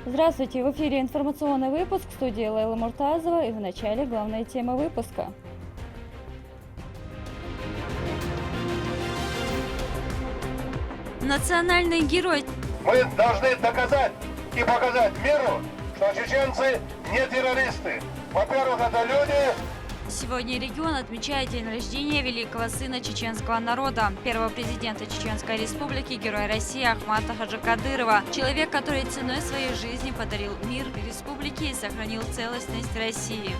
Здравствуйте, в эфире информационный выпуск, в студии Лейла Муртазова, и в начале главная тема выпуска. Национальный герой. Мы должны доказать и показать миру, что чеченцы не террористы. Во-первых, это люди. Сегодня регион отмечает день рождения великого сына чеченского народа, первого президента Чеченской Республики, героя России Ахмата Хаджи Кадырова. Человек, который ценой своей жизни подарил мир республике и сохранил целостность России.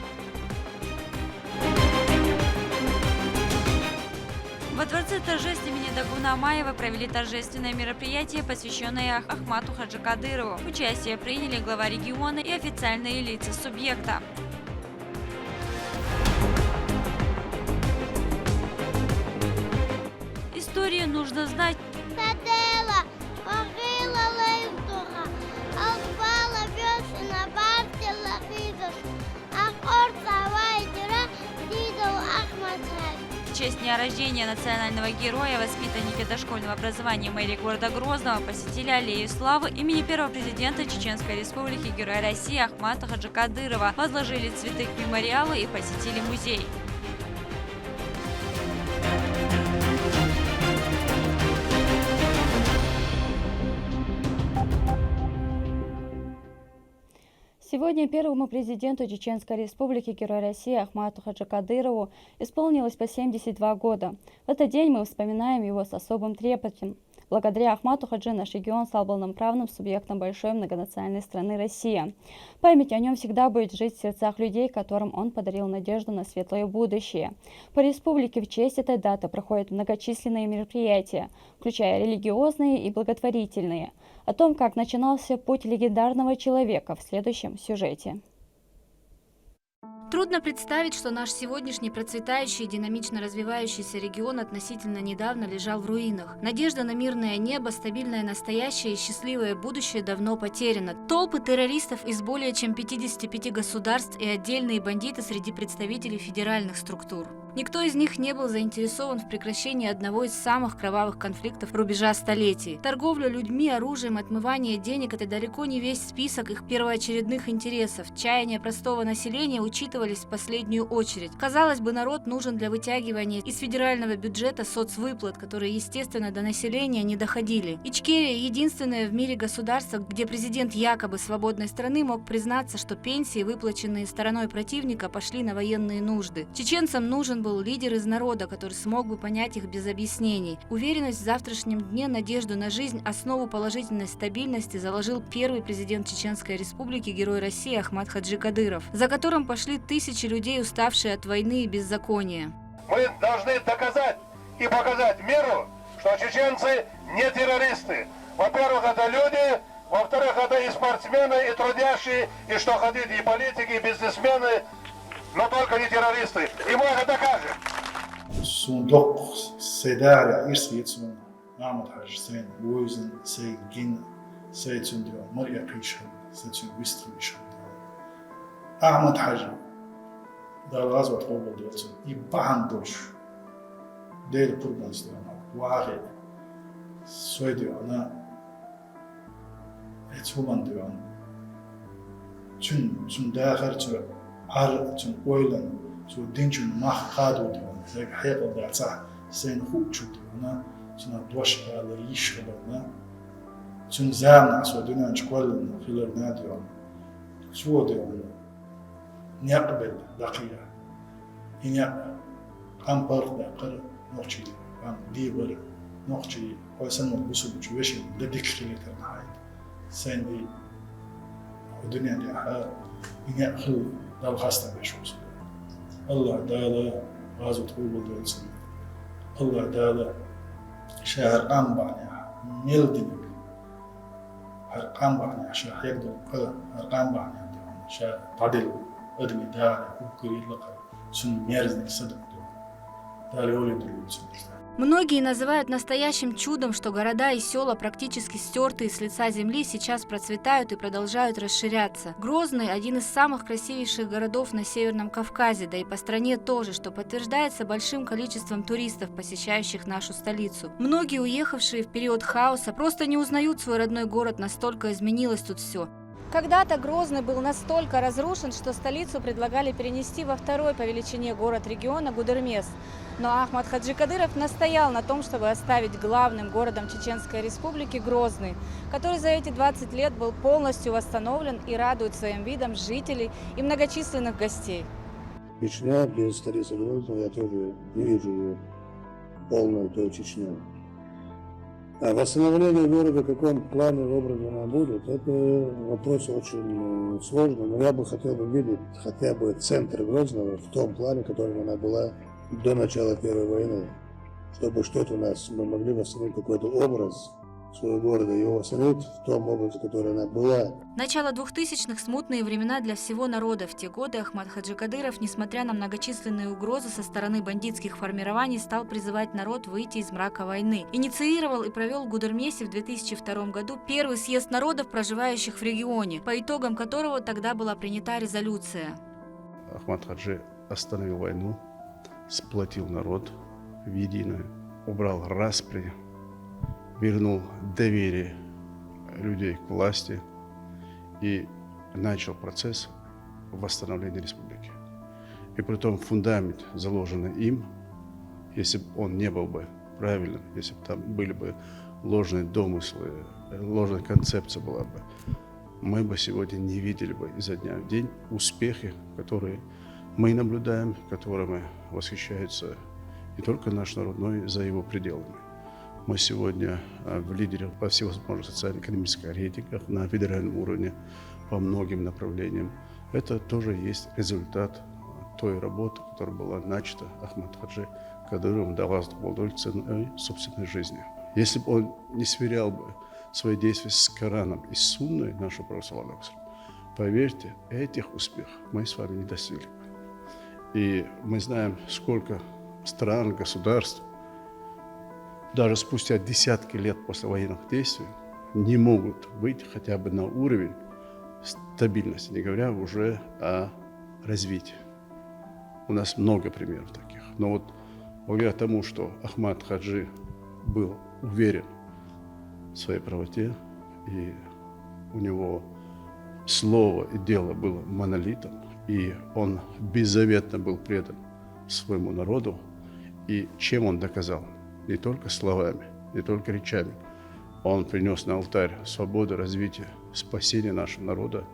Во дворце торжеств имени Дагуна Амаева провели торжественное мероприятие, посвященное Ахмату Хаджи Кадырову. Участие приняли глава региона и официальные лица субъекта. Историю нужно знать. В честь дня рождения национального героя воспитанники дошкольного образования мэрии города Грозного посетили аллею славы имени первого президента Чеченской Республики, героя России Ахмата Хаджи Кадырова, возложили цветы к мемориалу и посетили музей. Сегодня первому президенту Чеченской Республики, герою России Ахмату Хаджи Кадырову исполнилось по 72 года. В этот день мы вспоминаем его с особым трепетом. Благодаря Ахмату Хаджи наш регион стал полноправным субъектом большой многонациональной страны Россия. Память о нем всегда будет жить в сердцах людей, которым он подарил надежду на светлое будущее. По республике в честь этой даты проходят многочисленные мероприятия, включая религиозные и благотворительные. О том, как начинался путь легендарного человека, в следующем сюжете. Трудно представить, что наш сегодняшний процветающий и динамично развивающийся регион относительно недавно лежал в руинах. Надежда на мирное небо, стабильное настоящее и счастливое будущее давно потеряна. Толпы террористов из более чем 55 государств и отдельные бандиты среди представителей федеральных структур. Никто из них не был заинтересован в прекращении одного из самых кровавых конфликтов рубежа столетий. Торговля людьми, оружием, отмывание денег – это далеко не весь список их первоочередных интересов. Чаяния простого населения учитывались в последнюю очередь. Казалось бы, народ нужен для вытягивания из федерального бюджета соцвыплат, которые, естественно, до населения не доходили. Ичкерия – единственное в мире государство, где президент якобы свободной страны мог признаться, что пенсии, выплаченные стороной противника, пошли на военные нужды. Чеченцам нужен был лидер из народа, который смог бы понять их без объяснений. Уверенность в завтрашнем дне, надежду на жизнь, основу положительной стабильности заложил первый президент Чеченской Республики, герой России Ахмат Хаджи Кадыров, за которым пошли тысячи людей, уставшие от войны и беззакония. Мы должны доказать и показать миру, что чеченцы не террористы. Во-первых, это люди, во-вторых, это и спортсмены, и трудящие, и что хотите, и политики, и бизнесмены, но только не террористы. И мы это докажем. Сундук Сейдара Ирсиетсун, Ахмат Хаджи Сейн, Уизен, Сейгин, Сейцундио, Мария Пишхан, Сейцун Вистришхан. Ахмат Хаджи, Далазва Тхоба Дилцун, и Бахандуш, Дейли Пурганстан, Вахи, Суэдио, она, Эцумандио, Чун Дахарчу, Чун Ойлан, Чун Динчун Мах Кадудио, Зэг Хайпа Дацах, Сейн Хукчудио, она, Чун Дуашка, Лаишхабана, Чун Замна, Суэдио, Чквалан, Филернадио, Суэдио, نقبل دقيقة إن قام برد قر نقشي قام ديبر نقشي وسن البسوب جوشي لديك خليتر نهاية سين دي الدنيا دي حال إن أخل دال خاصة بشوس الله دالا غازو طوبل دولسن الله دالا شهر قام بعنيها ميلدنك هر قام بعنيها شهر يقدر قل هر قام بعنيها شهر تعدل أدمي داري وكري لقى سن ميرزنك صدق دو داري أولي دلو سن Многие называют настоящим чудом, что города и села, практически стертые с лица земли, сейчас процветают и продолжают расширяться. Грозный – один из самых красивейших городов на Северном Кавказе, да и по стране тоже, что подтверждается большим количеством туристов, посещающих нашу столицу. Многие, уехавшие в период хаоса, просто не узнают свой родной город, настолько изменилось тут все. Когда-то Грозный был настолько разрушен, что столицу предлагали перенести во второй по величине город региона Гудермес. Но Ахмад Хаджи Кадыров настоял на том, чтобы оставить главным городом Чеченской Республики Грозный, который за эти 20 лет был полностью восстановлен и радует своим видом жителей и многочисленных гостей. Чечня без столицы Грозного, я тоже не вижу ее полной той Чечней. А восстановление города, в каком плане образе она будет, это вопрос очень сложный. Но я бы хотел видеть хотя бы центр Грозного в том плане, которым она была до начала Первой войны. Чтобы что-то у нас, мы могли восстановить какой-то образ своего города, его восстановить в том образе, который она была. Начало 2000-х – смутные времена для всего народа. В те годы Ахмад Хаджи Кадыров, несмотря на многочисленные угрозы со стороны бандитских формирований, стал призывать народ выйти из мрака войны. Инициировал и провел в Гудермесе в 2002 году первый съезд народов, проживающих в регионе, по итогам которого тогда была принята резолюция. Ахмад Хаджи остановил войну, сплотил народ в единое, убрал распри, вернул доверие людей к власти и начал процесс восстановления республики. И при том фундамент, заложенный им, если бы он не был бы правильным, если бы там были бы ложные домыслы, ложная концепция была бы, мы бы сегодня не видели бы изо дня в день успехи, которые мы наблюдаем, которыми восхищается не только наш народ, но и за его пределами. Мы сегодня в лидерах по всевозможных социально-экономических рейтингах на федеральном уровне по многим направлениям. Это тоже есть результат той работы, которая была начата Ахмад Хаджи Кадыровым Давлат Абдуллой ценой собственной жизни. Если бы он не сверял бы свои действия с Кораном и Сунной нашего православного государства, поверьте, этих успехов мы с вами не достигли бы. И мы знаем, сколько стран, государств, даже спустя десятки лет после военных действий, не могут выйти хотя бы на уровень стабильности, не говоря уже о развитии. У нас много примеров таких. Но вот благодаря тому, что Ахмад Хаджи был уверен в своей правоте, и у него слово и дело было монолитом, и он беззаветно был предан своему народу, и чем он доказал? Не только словами, не только речами. Он принес на алтарь свободы, развития, спасения нашего народа.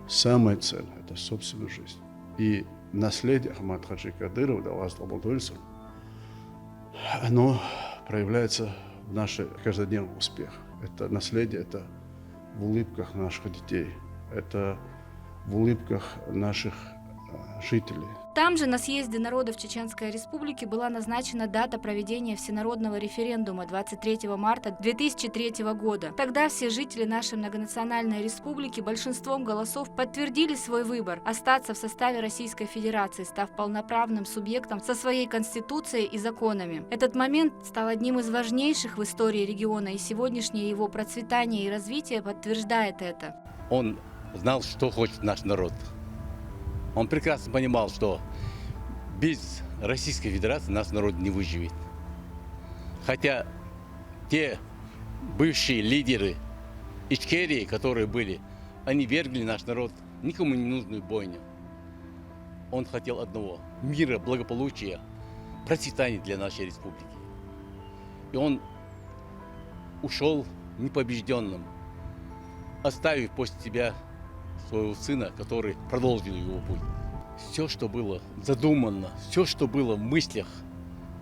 Самое ценное – это собственную жизнь. И наследие Ахмад Хаджи Кадырова, Давлат Абдуллой, оно проявляется в наших каждодневных успехах. Это наследие, это в улыбках наших детей, это в улыбках наших жителей. Там же, на съезде народов Чеченской Республики, была назначена дата проведения всенародного референдума 23 марта 2003 года. Тогда все жители нашей многонациональной республики большинством голосов подтвердили свой выбор – остаться в составе Российской Федерации, став полноправным субъектом со своей конституцией и законами. Этот момент стал одним из важнейших в истории региона, и сегодняшнее его процветание и развитие подтверждает это. Он знал, что хочет наш народ. Он прекрасно понимал, что без Российской Федерации наш народ не выживет. Хотя те бывшие лидеры Ичкерии, которые были, они вергли наш народ в никому не нужную бойню. Он хотел одного – мира, благополучия, процветания для нашей республики. И он ушел непобежденным, оставив после себя своего сына, который продолжил его путь. Все, что было задумано, все, что было в мыслях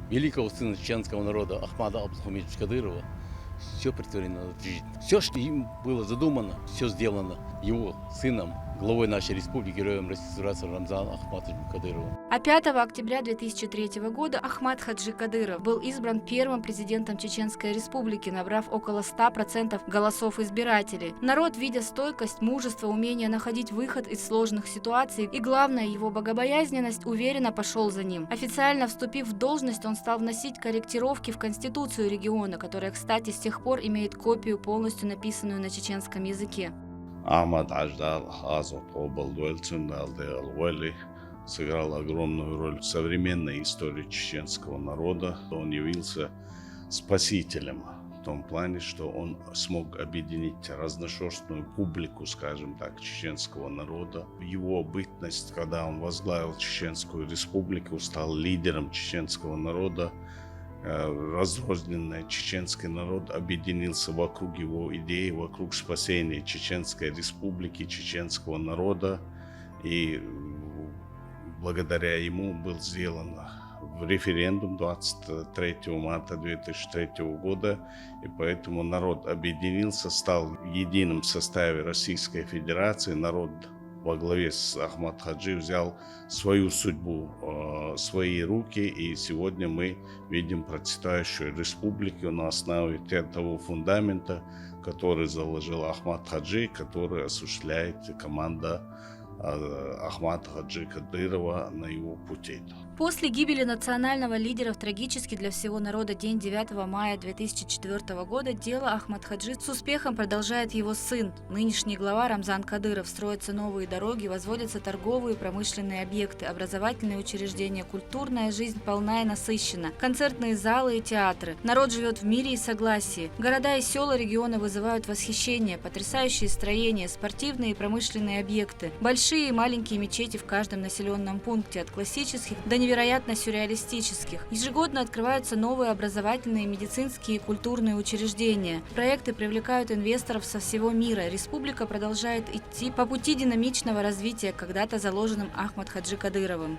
великого сына чеченского народа Ахмада Абдулхамидовича Кадырова, все претворено в жизнь. Все, что им было задумано, все сделано его сыном, главой нашей республики, героем Российской Федерации Рамзаном Ахматовичем Кадыровым. А 5 октября 2003 года Ахмат Хаджи Кадыров был избран первым президентом Чеченской Республики, набрав около 100% голосов избирателей. Народ, видя стойкость, мужество, умение находить выход из сложных ситуаций и, главное, его богобоязненность, уверенно пошел за ним. Официально вступив в должность, он стал вносить корректировки в Конституцию региона, которая, кстати, с тех пор имеет копию, полностью написанную на чеченском языке. Ахмад Аждал Азот Обалдуэльцундалдеалвели сыграл огромную роль в современной истории чеченского народа. Он явился спасителем в том плане, что он смог объединить разношерстную публику, скажем так, чеченского народа. Его бытность, когда он возглавил Чеченскую Республику, стал лидером чеченского народа, разрозненный чеченский народ объединился вокруг его идеи, вокруг спасения Чеченской Республики, чеченского народа. И благодаря ему был сделан референдум 23 марта 2003 года. И поэтому народ объединился, стал в едином составе Российской Федерации. Народ во главе с Ахмат Хаджи взял свою судьбу в свои руки, и сегодня мы видим процветающую республику на основе того фундамента, который заложил Ахмат Хаджи, который осуществляет команда Ахмата Хаджи Кадырова на его пути. После гибели национального лидера в трагический для всего народа день 9 мая 2004 года дело Ахмат Хаджи с успехом продолжает его сын. Нынешний глава Рамзан Кадыров. Строятся новые дороги, возводятся торговые и промышленные объекты, образовательные учреждения, культурная жизнь полна и насыщена, концертные залы и театры. Народ живет в мире и согласии. Города и села региона вызывают восхищение, потрясающие строения, спортивные и промышленные объекты, большие и маленькие мечети в каждом населенном пункте, от классических до невероятно сюрреалистических. Ежегодно открываются новые образовательные, медицинские и культурные учреждения. Проекты привлекают инвесторов со всего мира. Республика продолжает идти по пути динамичного развития, когда-то заложенным Ахмат Хаджи Кадыровым.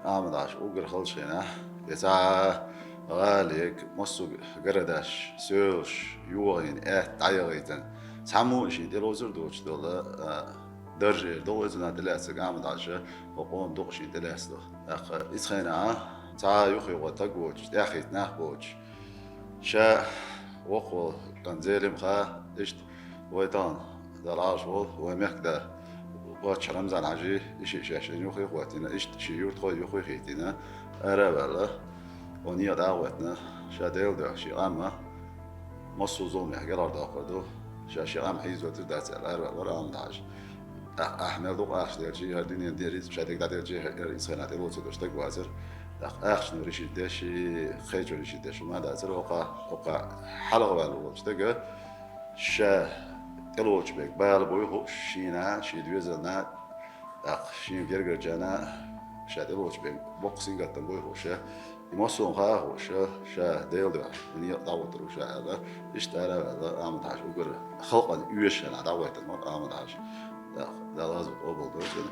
آمداش اوگر خلشنا يسعى غاليك مصو قرداش سوش يوغين تعيغيتن ساموش دلوزر دوش دولا درجة دوزنا دلاسك آمداش وقوم دوشي دلاسدو أخ إسخينا تا يخي وتقوش ياخيت ناخبوش شا وقو قنزيلم خا إشت ويتان دلاش ومكدا واتش رمزان عجي إشي شاشين يخي خواتنا إشت شيور تخوي يخي خيتنا أرابلا ونيا دعوتنا شاديل ده شي أما مصو زومي حقرار داخدو شاشي أم حيز وتدات الأرابلا أم داش أحمد دوق أخش درجي هردين يديريز شاديك درجي هردين سخنات الوتو دشتك وازر أخش نوريشي داشي خيجو ريشي داشو ما دازر وقا حلقة بالو دشتك شا الوچ بک بال بوی خوش شینا شید ویزنا شیم گرگر جانا شاد الوچ بک بوکسینگ اتن بوی خوشه ایماسون خا خوشه شا دیل دو منی دعوت رو شا هذا اشترى هذا آمداش وقر خلقا يوشنا دعوت المر آمداش ده لازم قبل دوزن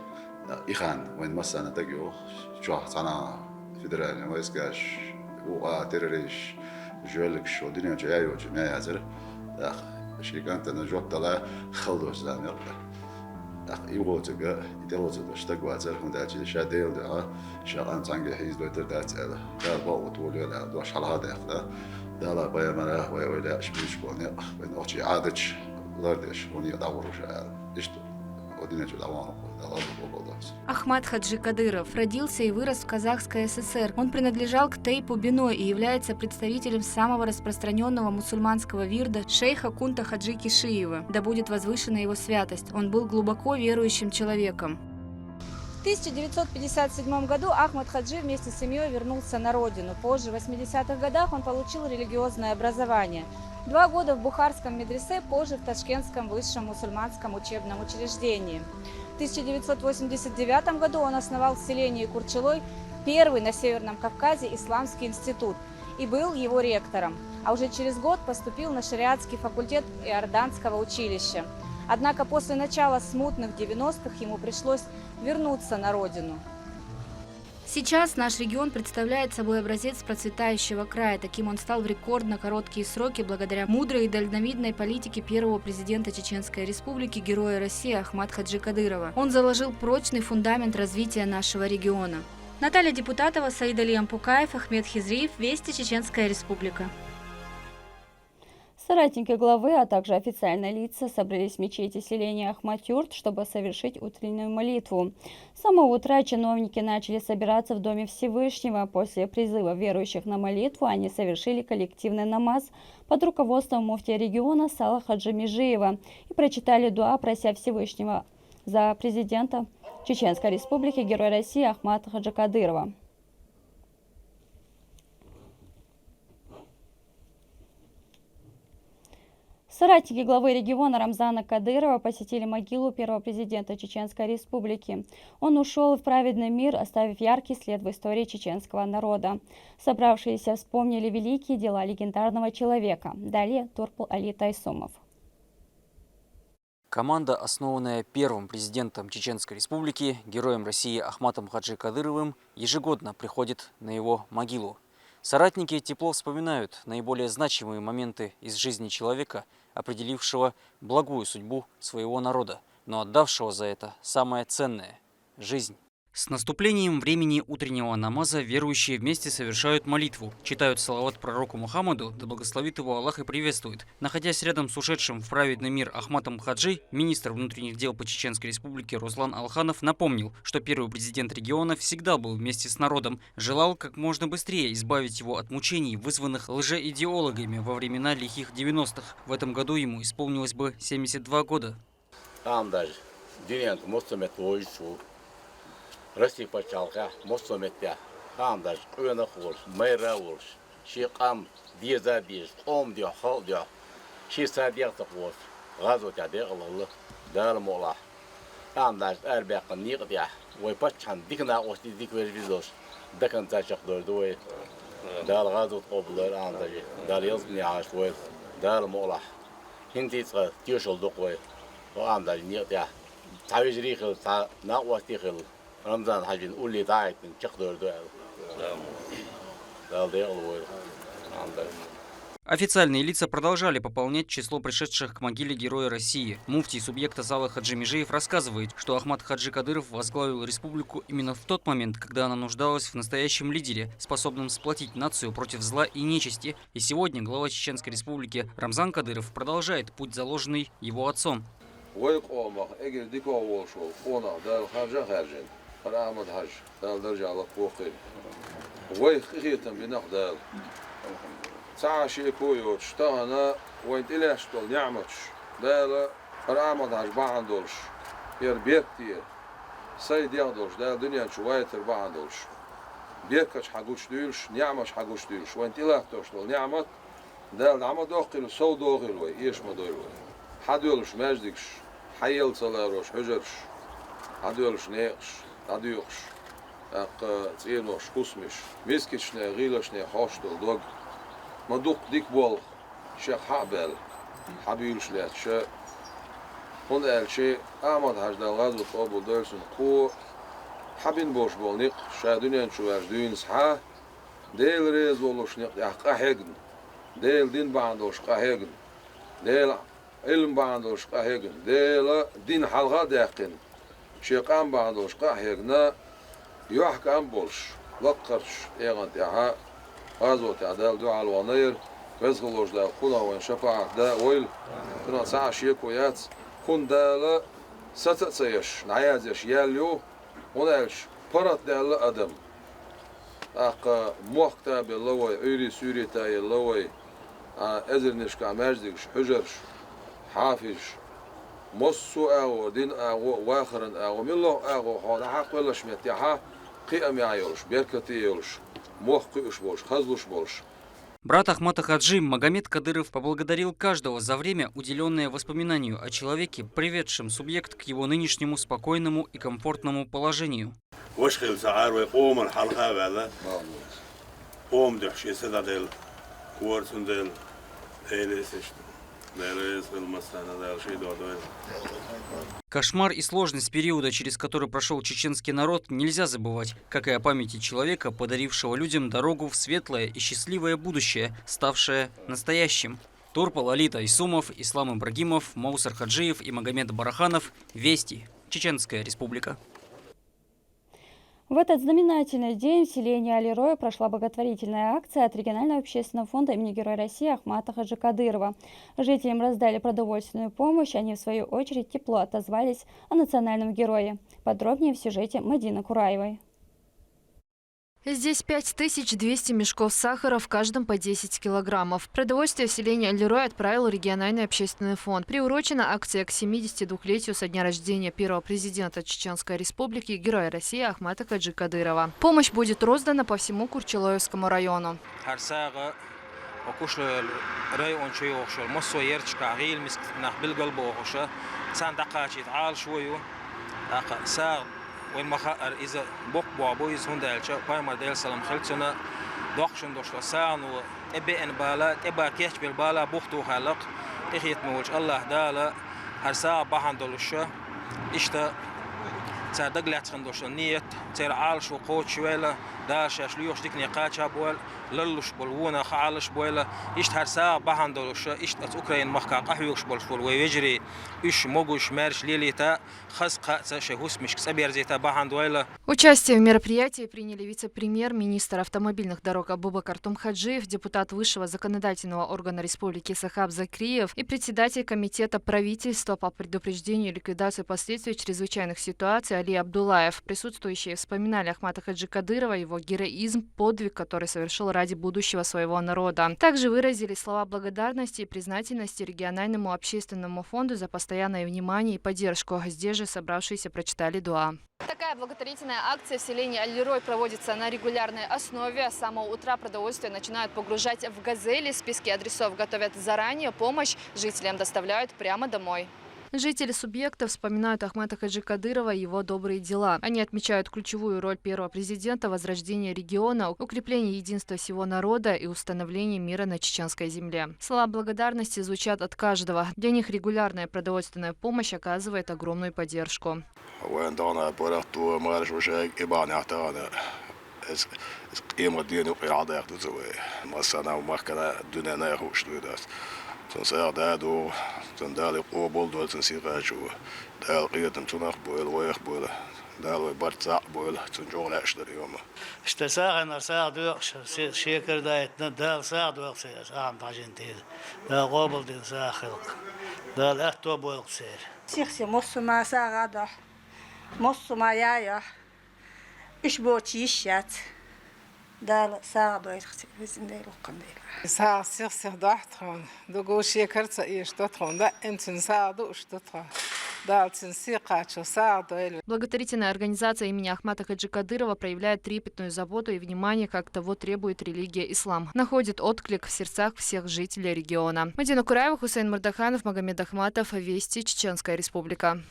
إخان وين مسنا تجيو شو سنة فدرالي ويسكاش وقاتريش جولك شو دنيا جايو جماعة زر شيء كانت أنا جوك طلع خلدوش زامير يوجد يدلوز دوشتك وازر هم داجي شاديل ده شغان تانجي حيز دوتر دات هذا ده باو طولي لا دوش على هذا يخدا ده لا بايا مراه ويا شبيش بوني وين أوشي عادش لردش وني داورو شاء إشتو ودينجو داوانو Ахмат Хаджи Кадыров родился и вырос в Казахской ССР. Он принадлежал к Тейпу Биной и является представителем самого распространенного мусульманского вирда шейха Кунта Хаджи Кишиева. Да будет возвышена его святость. Он был глубоко верующим человеком. В 1957 году Ахмат Хаджи вместе с семьей вернулся на родину. Позже, в 80-х годах, он получил религиозное образование. 2 года в Бухарском медресе, позже в Ташкентском высшем мусульманском учебном учреждении. В 1989 году он основал в селении Курчелой первый на Северном Кавказе исламский институт и был его ректором. А уже через год поступил на шариатский факультет Иорданского училища. Однако после начала смутных 90-х ему пришлось вернуться на родину. Сейчас наш регион представляет собой образец процветающего края. Таким он стал в рекордно короткие сроки благодаря мудрой и дальновидной политике первого президента Чеченской Республики, героя России Ахмата Хаджи Кадырова. Он заложил прочный фундамент развития нашего региона. Наталья Депутатова, Саид Алиям Пукаев, Ахмед Хизриев, Вести, Чеченская Республика. Соратники главы, а также официальные лица собрались в мечети селения Ахмат-Юрт, чтобы совершить утреннюю молитву. С самого утра чиновники начали собираться в Доме Всевышнего. После призыва верующих на молитву они совершили коллективный намаз под руководством муфтия региона Сала Хаджи Межиева и прочитали дуа, прося Всевышнего за президента Чеченской Республики, героя России Ахмата Хаджи Кадырова. Соратники главы региона Рамзана Кадырова посетили могилу первого президента Чеченской Республики. Он ушел в праведный мир, оставив яркий след в истории чеченского народа. Собравшиеся вспомнили великие дела легендарного человека. Далее Турпул Али Тайсумов. Команда, основанная первым президентом Чеченской Республики, героем России Ахматом Хаджи Кадыровым, ежегодно приходит на его могилу. Соратники тепло вспоминают наиболее значимые моменты из жизни человека, определившего благую судьбу своего народа, но отдавшего за это самое ценное – жизнь. С наступлением времени утреннего намаза верующие вместе совершают молитву, читают салават пророку Мухаммаду, да благословит его Аллах и приветствует. Находясь рядом с ушедшим в праведный мир Ахматом Хаджи, министр внутренних дел по Чеченской Республике Руслан Алханов напомнил, что первый президент региона всегда был вместе с народом, желал как можно быстрее избавить его от мучений, вызванных лжеидеологами во времена лихих 90-х. В этом году ему исполнилось бы 72 года. Россия почалка, мостомеття, андаж, уянахур, майраур, шикам, дезабиж, омдя, халдя, шисадьяхтахур, газотяде аллы, дармола, андаж, арбякан нигдя, ойпачхан, дикна ости диквервизош, дакантачах дордуй, дар газот облар андажи, дар язняш вой, дармола, хинтица, тюшелдуквой, андаж нигдя, тавижрихил, на остихил. Рамзан Хаджин улли дайтин чахдорду. Официальные лица продолжали пополнять число пришедших к могиле героя России. Муфтий субъекта Сала Хаджи Межиев рассказывает, что Ахмат Хаджи Кадыров возглавил республику именно в тот момент, когда она нуждалась в настоящем лидере, способном сплотить нацию против зла и нечисти. И сегодня глава Чеченской Республики Рамзан Кадыров продолжает путь, заложенный его отцом. Ахмат Хадж, дал държа Аллах похир. Вой хихитам бинах дал. Цааши койот, штана, войнт иляш тол нямач. Дал Ахмат Хадж баандолш. Ер беттир. Сайд ягдолш, дал дуньян шувайтер баандолш. Бекач хагуч дюлш, нямаш хагуч дюлш. Войнт илах тош тол нямат. Дал нама дохил, сау дохил вой, еш мадой вой. Хадюлш мәждикш, хайел цаларош, хужерш. Хадюлш неекш. Адюкш, ценош, кусмиш, мискичная, гилошная, хоштел, дог. Мадук дикбол, шех хабел, хабюлш лет, ше. Он эльче, Ахмат Хадждал газут обул дольсун, ко хабин бош бол ник, ше дуньян чуваш дюн сха, дейл рез болуш ник, ях кахегн, дейл дин бандош кахегн, дейл илм бандош кахегн, дейл дин халга дякин. شيقان بعضوش قاحيقنا يحكم بولش لقرش ايغان تاعها غازو تاع دال دعاء الونير ويزغلوش دال قولا وين شفاعة دا ويل كنا ساعة شيكويات كون دال ستتسيش نعيازيش ياليو ونالش برات دال أدم أق موقتا باللوي أوري سوري تاي اللوي أزرنش كاماجدكش حجرش حافش مصو أو دين أو واخرن أو ملو أو هذا حق ولا شمتها قيم يعيش بيركتي يعيش موقعش بولش خزلش بولش. Брат Ахмата Хаджи Магомед Кадыров поблагодарил каждого за время, уделенное воспоминанию о человеке, приведшем субъект к его нынешнему спокойному и комфортному положению. Кошмар и сложность периода, через который прошел чеченский народ, нельзя забывать, как и о памяти человека, подарившего людям дорогу в светлое и счастливое будущее, ставшее настоящим. Турпал Алита Исумов, Ислам Ибрагимов, Маусар Хаджиев и Магомед Бараханов. Вести. Чеченская республика. В этот знаменательный день в селении Алироя прошла благотворительная акция от регионального общественного фонда имени Героя России Ахмата Хаджи Кадырова. Жителям раздали продовольственную помощь, они в свою очередь тепло отозвались о национальном герое. Подробнее в сюжете Мадины Кураевой. Здесь 5200 мешков сахара, в каждом по 10 килограммов. Продовольствие в селении Алирой отправил региональный общественный фонд. Приурочена акция к 72-летию со дня рождения первого президента Чеченской республики, Героя России Ахмата Хаджи Кадырова. Помощь будет роздана по всему Курчелоевскому району. وين مخاطر إذا بق بعبويز هندال شو قايمة ديل سلام خلصنا دخشن دوشلا سان وإبن بالا إبا كيش بالبالا بختو خلق إخيت مولش الله دالا هرسا بحن دولشة إشتا تصدق لا تخندوش النية تير عالش وقوت شويلة داش شليوش ديك نقاش بول للش بولونا خالش بولا إشت هرسا بحن دولشة إشت أوكرين مخكا قحويش بولشول ويجري إيش موجوش مارش ليليتا خسقة شهوس مش كسبير زيتا بحن دويلا. Участие в мероприятии приняли вице-премьер, министр автомобильных дорог Абубакар Тумхаджиев, депутат высшего законодательного органа республики Сахаб Закриев и председатель комитета правительства по предупреждению и ликвидации последствий чрезвычайных ситуаций Али Абдулаев. Присутствующие вспоминали Ахмата Хаджи Кадырова, его героизм, подвиг, который совершил ради будущего своего народа. Также выразили слова благодарности и признательности региональному общественному фонду за постоянное внимание и поддержку. Здесь же собравшиеся прочитали дуа. Такая благотворительная акция в селении Алирой проводится на регулярной основе. С самого утра продовольствие начинают погружать в газели. Списки адресов готовят заранее. Помощь жителям доставляют прямо домой. Жители субъекта вспоминают Ахмата Хаджи Кадырова и его добрые дела. Они отмечают ключевую роль первого президента в возрождении региона, укреплении единства всего народа и установлении мира на чеченской земле. Слова благодарности звучат от каждого. Для них регулярная продовольственная помощь оказывает огромную поддержку. Sen säger där då, sen där är åboll då, sen ser jag ju, där redan tunnar boel, och boel, där är bara tsack boel, sen jag lärs där ju. اشتساغنا ساعة دوخش شيكر دايت ندال ساعة دوخش ساعة بعجنتين دا قابل دين ساعة خلق دا الأهتو بويل قصير سيخسي مصو ما ساعة غدا مصو ما يايا إش بوتي يشات دا ساعة دويت خسير بزن ديلو قنديل ساعة سيخسي ضحتهم دوغو شيكر تسايش تطهم دا انتن ساعة دوش تطهم. Благотворительная организация имени Ахмата Хаджи Кадырова проявляет трепетную заботу и внимание, как того требует религия ислам. Находит отклик в сердцах всех жителей региона. Мадина Кураева, Хусейн Мурдаханов, Магомед Ахматов. Вести. Чеченская республика.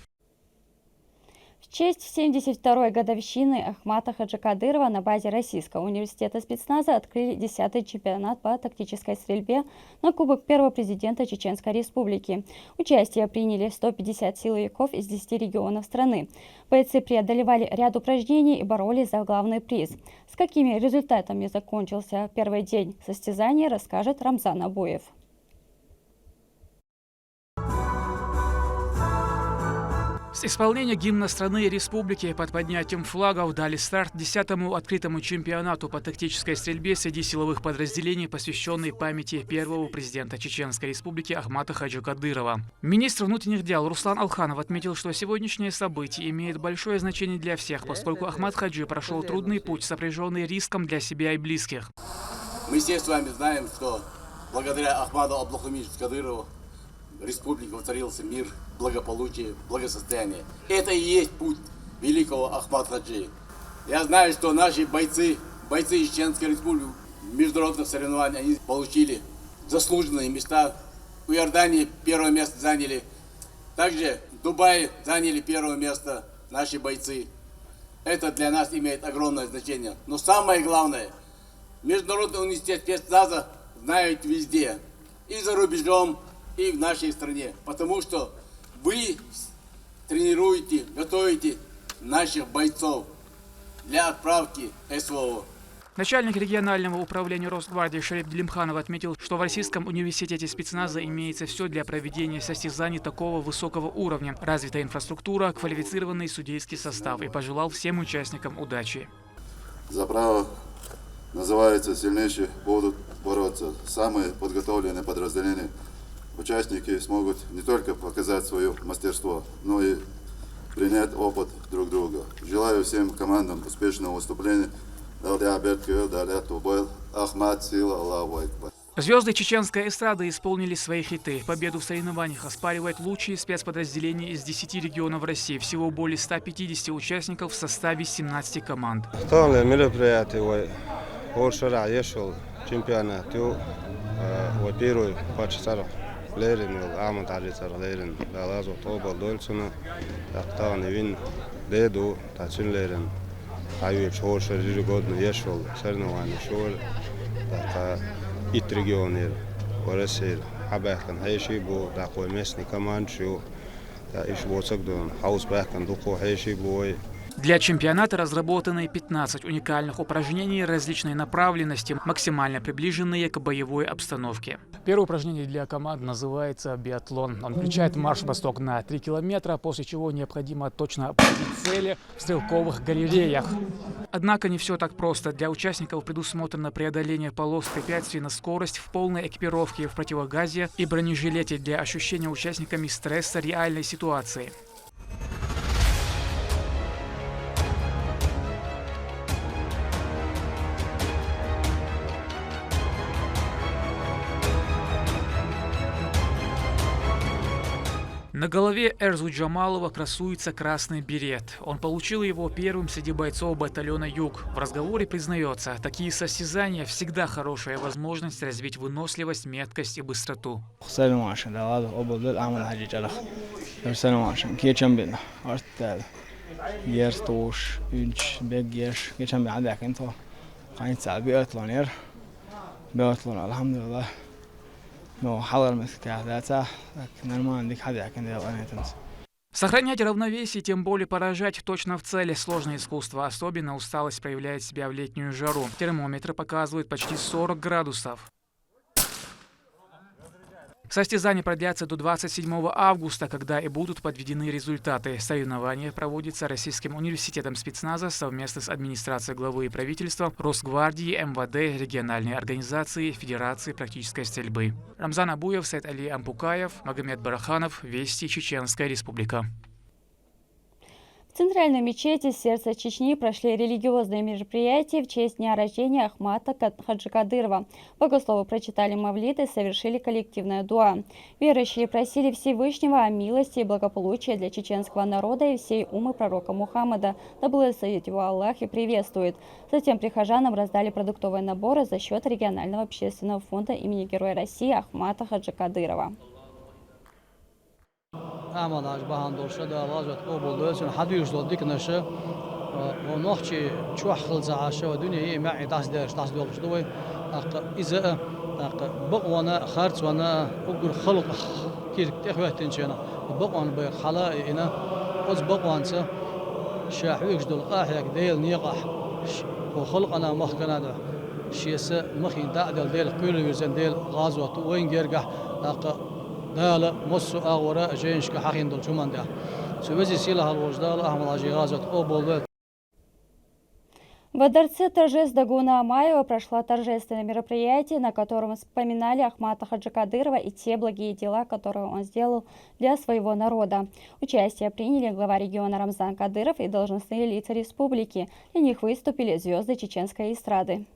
В честь 72-й годовщины Ахмата Хаджи Кадырова на базе Российского университета спецназа открыли 10-й чемпионат по тактической стрельбе на Кубок первого президента Чеченской республики. Участие приняли 150 силовиков из 10 регионов страны. Бойцы преодолевали ряд упражнений и боролись за главный приз. С какими результатами закончился первый день состязания, расскажет Рамзан Абуев. С исполнения гимна страны и республики под поднятием флагов дали старт 10-му открытому чемпионату по тактической стрельбе среди силовых подразделений, посвященной памяти первого президента Чеченской республики Ахмата Хаджи Кадырова. Министр внутренних дел Руслан Алханов отметил, что сегодняшнее событие имеет большое значение для всех, поскольку Ахмат Хаджи прошел трудный путь, сопряженный риском для себя и близких. Мы все с вами знаем, что благодаря Ахмаду Абдулхамидовичу Кадырову в республике воцарился мир, благополучие, благосостояние. Это и есть путь великого Ахмата Хаджи. Я знаю, что наши бойцы из Чеченской республики в международных соревнованиях они получили заслуженные места. В Иордании первое место заняли. Также в Дубае заняли первое место наши бойцы. Это для нас имеет огромное значение. Но самое главное, Международный университет спецназа знают везде. И за рубежом, и в нашей стране. Потому что вы тренируете, готовите наших бойцов для отправки СВО. Начальник регионального управления Росгвардии Шарип Делимханов отметил, что в Российском университете спецназа имеется все для проведения состязаний такого высокого уровня, развитая инфраструктура, квалифицированный судейский состав, и пожелал всем участникам удачи. За право называется «Сильнейшие будут бороться». Самые подготовленные подразделения, участники смогут не только показать свое мастерство, но и принять опыт друг друга. Желаю всем командам успешного выступления. Звезды чеченской эстрады исполнили свои хиты. Победу в соревнованиях оспаривают лучшие спецподразделения из 10 регионов России. Всего более 150 участников в составе 17 команд. Аюч хорошо ежегодно ешел соревнования, шел так и регионы в России. Абахтан хайши был такой местный команд, что иш воцагдон хаус бахтан дуко хайши бой. Для чемпионата разработаны 15 уникальных упражнений различной направленности, максимально приближенные к боевой обстановке. Первое упражнение для команд называется биатлон. Он включает марш-бросок на 3 километра, после чего необходимо точно определить цели в стрелковых галереях. Однако не все так просто. Для участников предусмотрено преодоление полос препятствий на скорость в полной экипировке, в противогазе и бронежилете для ощущения участниками стресса реальной ситуации. На голове Эрзу Джамалова красуется красный берет. Он получил его первым среди бойцов батальона «Юг». В разговоре признается, такие состязания всегда хорошая возможность развить выносливость, меткость и быстроту. Сохранять равновесие, тем более поражать точно в цели — сложное искусство. Особенно усталость проявляет себя в летнюю жару. Термометры показывают почти 40 градусов. Состязания продлятся до 27 августа, когда и будут подведены результаты. Соревнования проводятся Российским университетом спецназа совместно с администрацией главы и правительства, Росгвардией, МВД, региональной организации, Федерации практической стрельбы. Рамзан Абуев, Сайт Али Ампукаев, Магомед Бараханов, Вести, Чеченская Республика. В Центральной мечети сердца Чечни прошли религиозные мероприятия в честь дня рождения Ахмата Хаджи Кадырова. Богословы прочитали мавлид и совершили коллективное дуа. Верующие просили Всевышнего о милости и благополучии для чеченского народа и всей уммы пророка Мухаммада. Да благословит его Аллах и приветствует. Затем прихожанам раздали продуктовые наборы за счет регионального общественного фонда имени Героя России Ахмата Хаджи Кадырова. أعمل بهندل شده راجت قبول دولشون حديش ضدك نشه ونحكي شو حصل زعاشة ودنيا معي داس دول شدوي إذا بقوانا خارج وانا أقول خلق كير تخوه تنشينا بقوان بخلاء إنا أز بقوانسا شاحويك دول قاحيك ديل نيقح وخلق أنا مخكنا ده شيسة مخي دعدل ديل كل يرزن ديل غازوة وين جرجح دالا مصر أغورا جينش كحقين دول شمان ده سوزي سيلها الوجدال أحمد عجي غازوة أوبول. Во дворце торжеств Дагуна Амаева прошло торжественное мероприятие, на котором вспоминали Ахмата Хаджи Кадырова и те благие дела, которые он сделал для своего народа. Участие приняли глава региона Рамзан Кадыров и должностные лица республики. Для них выступили звезды чеченской эстрады.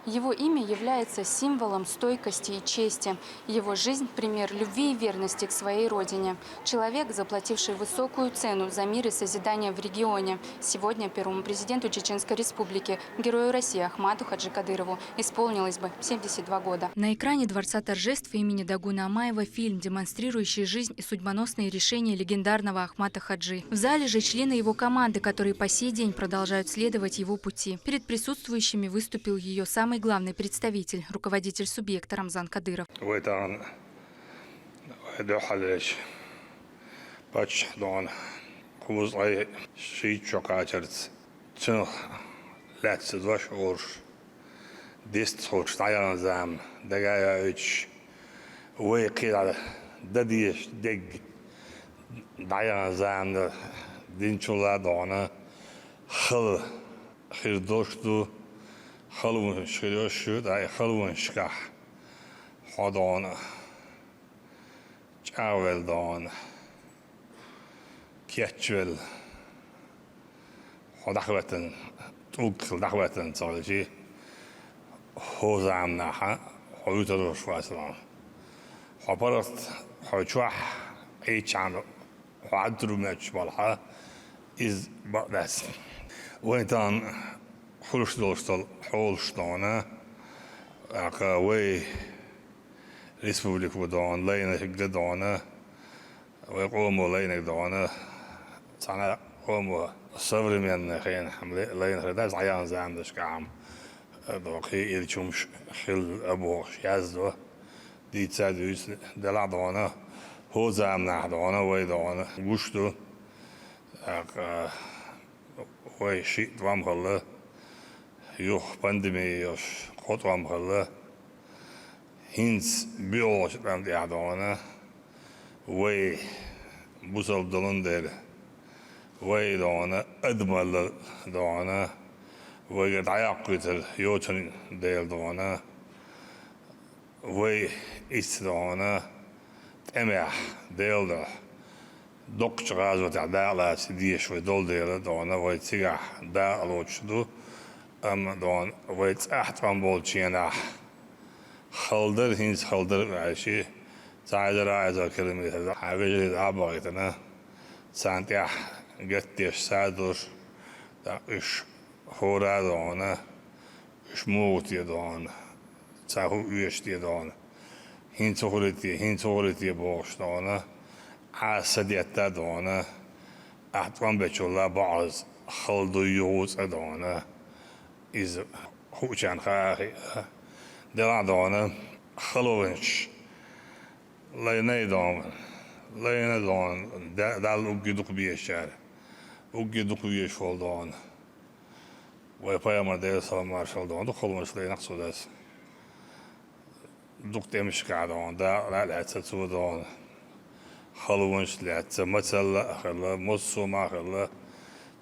Его имя является символом стойкости и чести. Его жизнь – пример любви и верности к своей родине. Человек, заплативший высокую цену за мир и созидание в регионе. Сегодня первому президенту Чеченской Республики, Герою России Ахмату Хаджи Кадырову, исполнилось бы 72 года. На экране Дворца торжеств имени Дагуна Амаева фильм, демонстрирующий жизнь и судьбоносные решения легендарного Ахмата Хаджи. В зале же члены его команды, которые по сей день продолжают следовать его пути. Перед присутствующими выступил ее самый главный представитель, руководитель субъекта Рамзан Кадыров. دوحلش باتش دون خوز أي شيء شقاترت تنو لا تدوش أورش ديست خوش تعيان زام دقايا إيش ويقيل على دديش دق تعيان زام دين شولا دونا خل خيردوشتو خلون شيروشو داي خلون شكح خدانا جاول دان كيتشول خداخوتن توكل دخوتن صالجي هوزام نها هويتروش واسلام خبرت حوشوح ايشان وعدرو ماتش بالها is بس وينتان خلش دوستل حولشتانا أقوي ريسبوبليك ودان لينك دانا ويقوموا لينك دانا سنة قوموا الصبر من خين حملة لين خداز عيان زعم دشكام دوقي إلشومش خل أبو شازدو دي تسادوس دلع دانا هو زعم نحدانا ويدانا وشتو وي شيء دوام خلا يوخ بانديميوش خطوام خلا هينس بيولوش دام دي عدوانا وي بوصل دلون دير وي دوانا أدمال دوانا وي قد عياقوتر يوتن ديل دوانا وي إيس دوانا تأميح ديل دا دوقش غازو تعدالا سيديش ويدول ديل دوانا وي تيجح دا الوشدو أم دون ويت أحد عن بولشينا خلدر هينس خلدر عايشي تعادر عايزة كلمة هذا حاجة عبارتنا سانتيح جتيش سادر دا إيش هورا دونا إيش موتي دون تاهو إيشتي دون هينس هورتي بوش دونا عاسديتا دونا أحد عن بيشولا بعض خلدو يوز دونا إذا هو كان خاخي دلع دانا خلوش لينا دان دال أوجي دق بيشار أوجي دق بيشول دان ويبايا مرديل سلام مارشال دان دق خلوش لينا خسوداس دق تمش قاعدان دا لا تسو دان خلوش لا تمثل خلا مصو ما خلا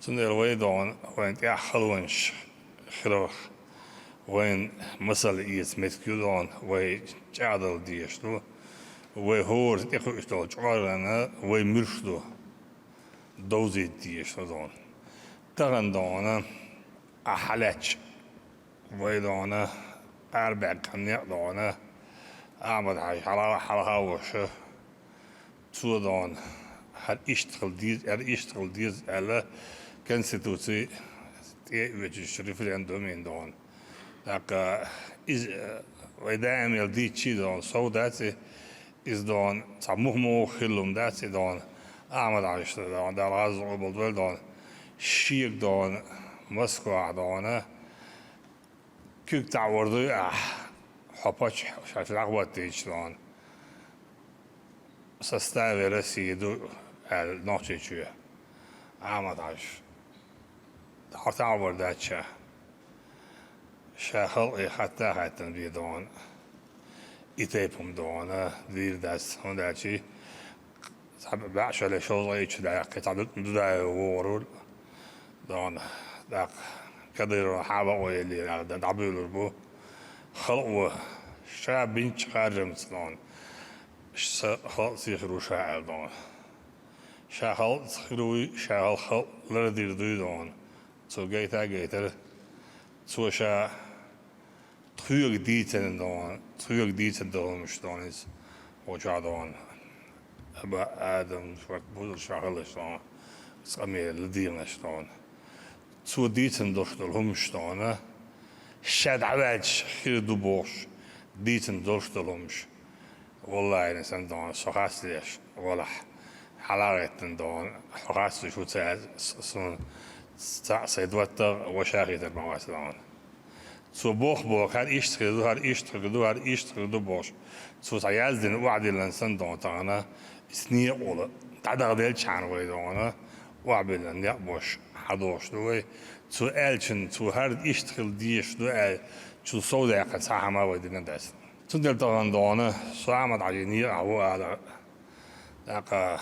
تنير ويدان وين يا خلوش خروخ وين مثل إيس متكيدان وين جادل ديشتو وين هور تيخوشتو جارنا وين مرشتو دوزي ديشتو دان تغن دانا أحلتش وين دانا أربع كنيق دانا أعمد حلقة وشه تو دان هر اشتغل ديز على كنستوتي وجهش ريفرندومين دون لكن وإذا عمل دي شيء دون سوداتي إز دون سموه خلهم داتي دون أعمل عايش دون ده الغاز قبل دون شيك دون مسكو دون كيك تعوردو حباش شايف العقبات تيجي دون سستاوي رسيدو النوتي شوية أعمل عايش تعور داتشا شاخل حتى بيدون إتيبهم دون دير داس هون داتشي صعب بعش على شو ايش داك تعدد دا ورول دون داك كدير حابة ويلي على دعبيل بو خلق شاب بنت خارم دون خلق سيخرو شاعر دون شاخل سخروي شاخل خلق لردير دون så gater så ska trygg dit då stonis och jag då aba adam svart bul shagel ston samel dina ston så dit då hum stona shad awaj khir du bosh dit då stolumsh والله انسان دون så haslish wala حرارة دون حراسة شو تساعد سيدوتر وشاغي المواسلون Så boh har ishtridu bosh. Så sayazdin wa'dilan san dontana sniya ola. Tadagdel chanway dona wa'bilan ya bosh hadosh doy. Så elchen så har ishtril dish do el så soda ka sahama wadin das. Så del dona så amad ajini awu ala. Daqa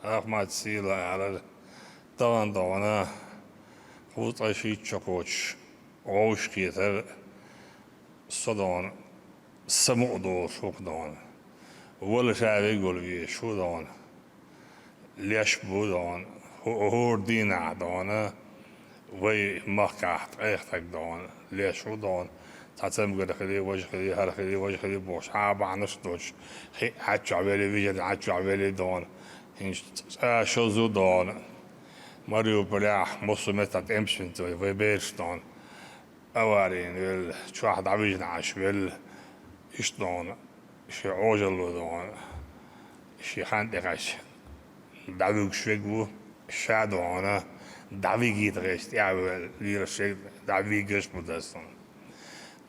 Ahmad Sila ala dona Hutashi chokoch Oshkiter Sodon Samudo Shukdon Wolshavi Gulvi Shudon Leshbudon Hordina Dona Way Makat Echtakdon Leshudon Tatsam Gurkhili Wajhili Harkhili Wajhili Bosh Habanusdoch Hatchaveli Vision Hatchaveli Don Shozudon Mario Polach Mosumetat Emsvinto Weberston أوارين ويل شو واحد عبيجنا عش ويل إشتون شي عوجل دون شي خانت عش دعوك شوكو شادونا دعوي جيت يعني لير شيء دعوي جش بدستون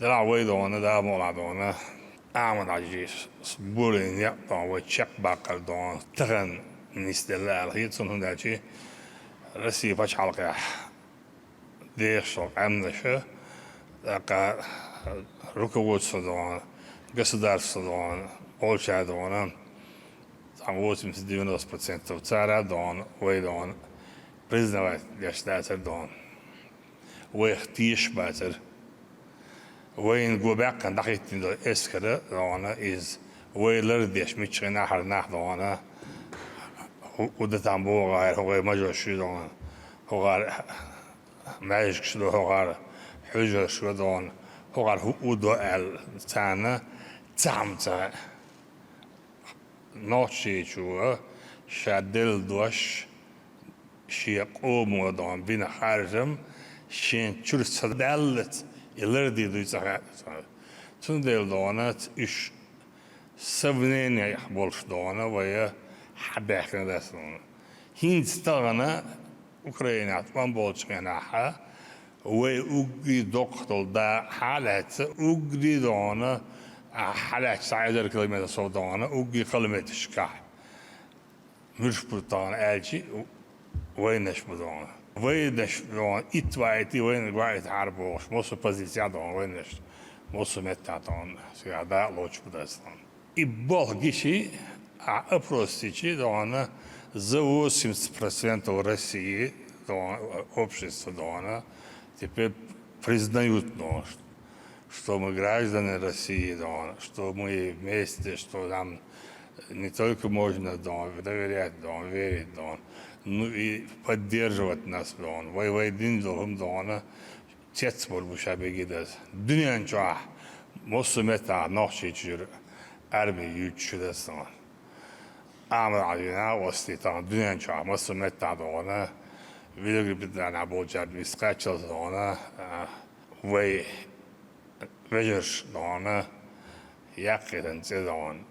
دلع ويدونا دا مولا دونا أعمل عجيش بولين يقطع وتشك باقر دون تغن نستدلال هيتسون هنداشي رسي باش حلقة ديشتون أمنشة Така руководство дона, государство дона, Польша дона, там 80-90% царя дона, вей дона, признавать государство дона, вей хтиш батер, вей губяк дахитин до эскера дона из вей лердеш мичрина харнах дона, удатам боғайр, вей мажоши дона, вей мажкш до вей حجر شودون هوغار هودو ال تانا تامتا نوشي شو شادل دوش شي قومو دون بين خارجم شين تشرس دالت يلردي دويتا تندل دونات اش سبنين يحبولش دونا ويا حباكنا داسون هين ستغنا اوكرانيا تبان بولش غناحا وأجري دكتور دا حالات أجري دانا حالات سعيدة كلمة صودانا أجري كلمة شكاح مش بطان أجي وينش بدانا وينش بدانا إتوايتي وين قاعد عربوش موسو بوزيسيا دانا وينش موسو متى دانا سيادا لوش بداستان إبوه جيشي أبروستيشي دانا زو 70% России дана общество дана теперь признают, что мы граждане России, что мы вместе, что нам не только можно доверять, верить, но и поддерживать нас. Войдин дом, тец больше бегидас. Дунян чуа, мосумета ночи чур, армии ючудас. Амралина воститан, дунян чуа, мосумета дона. Видели бедна болчар вискачал зона, вей вежерш дона, якиден цедон.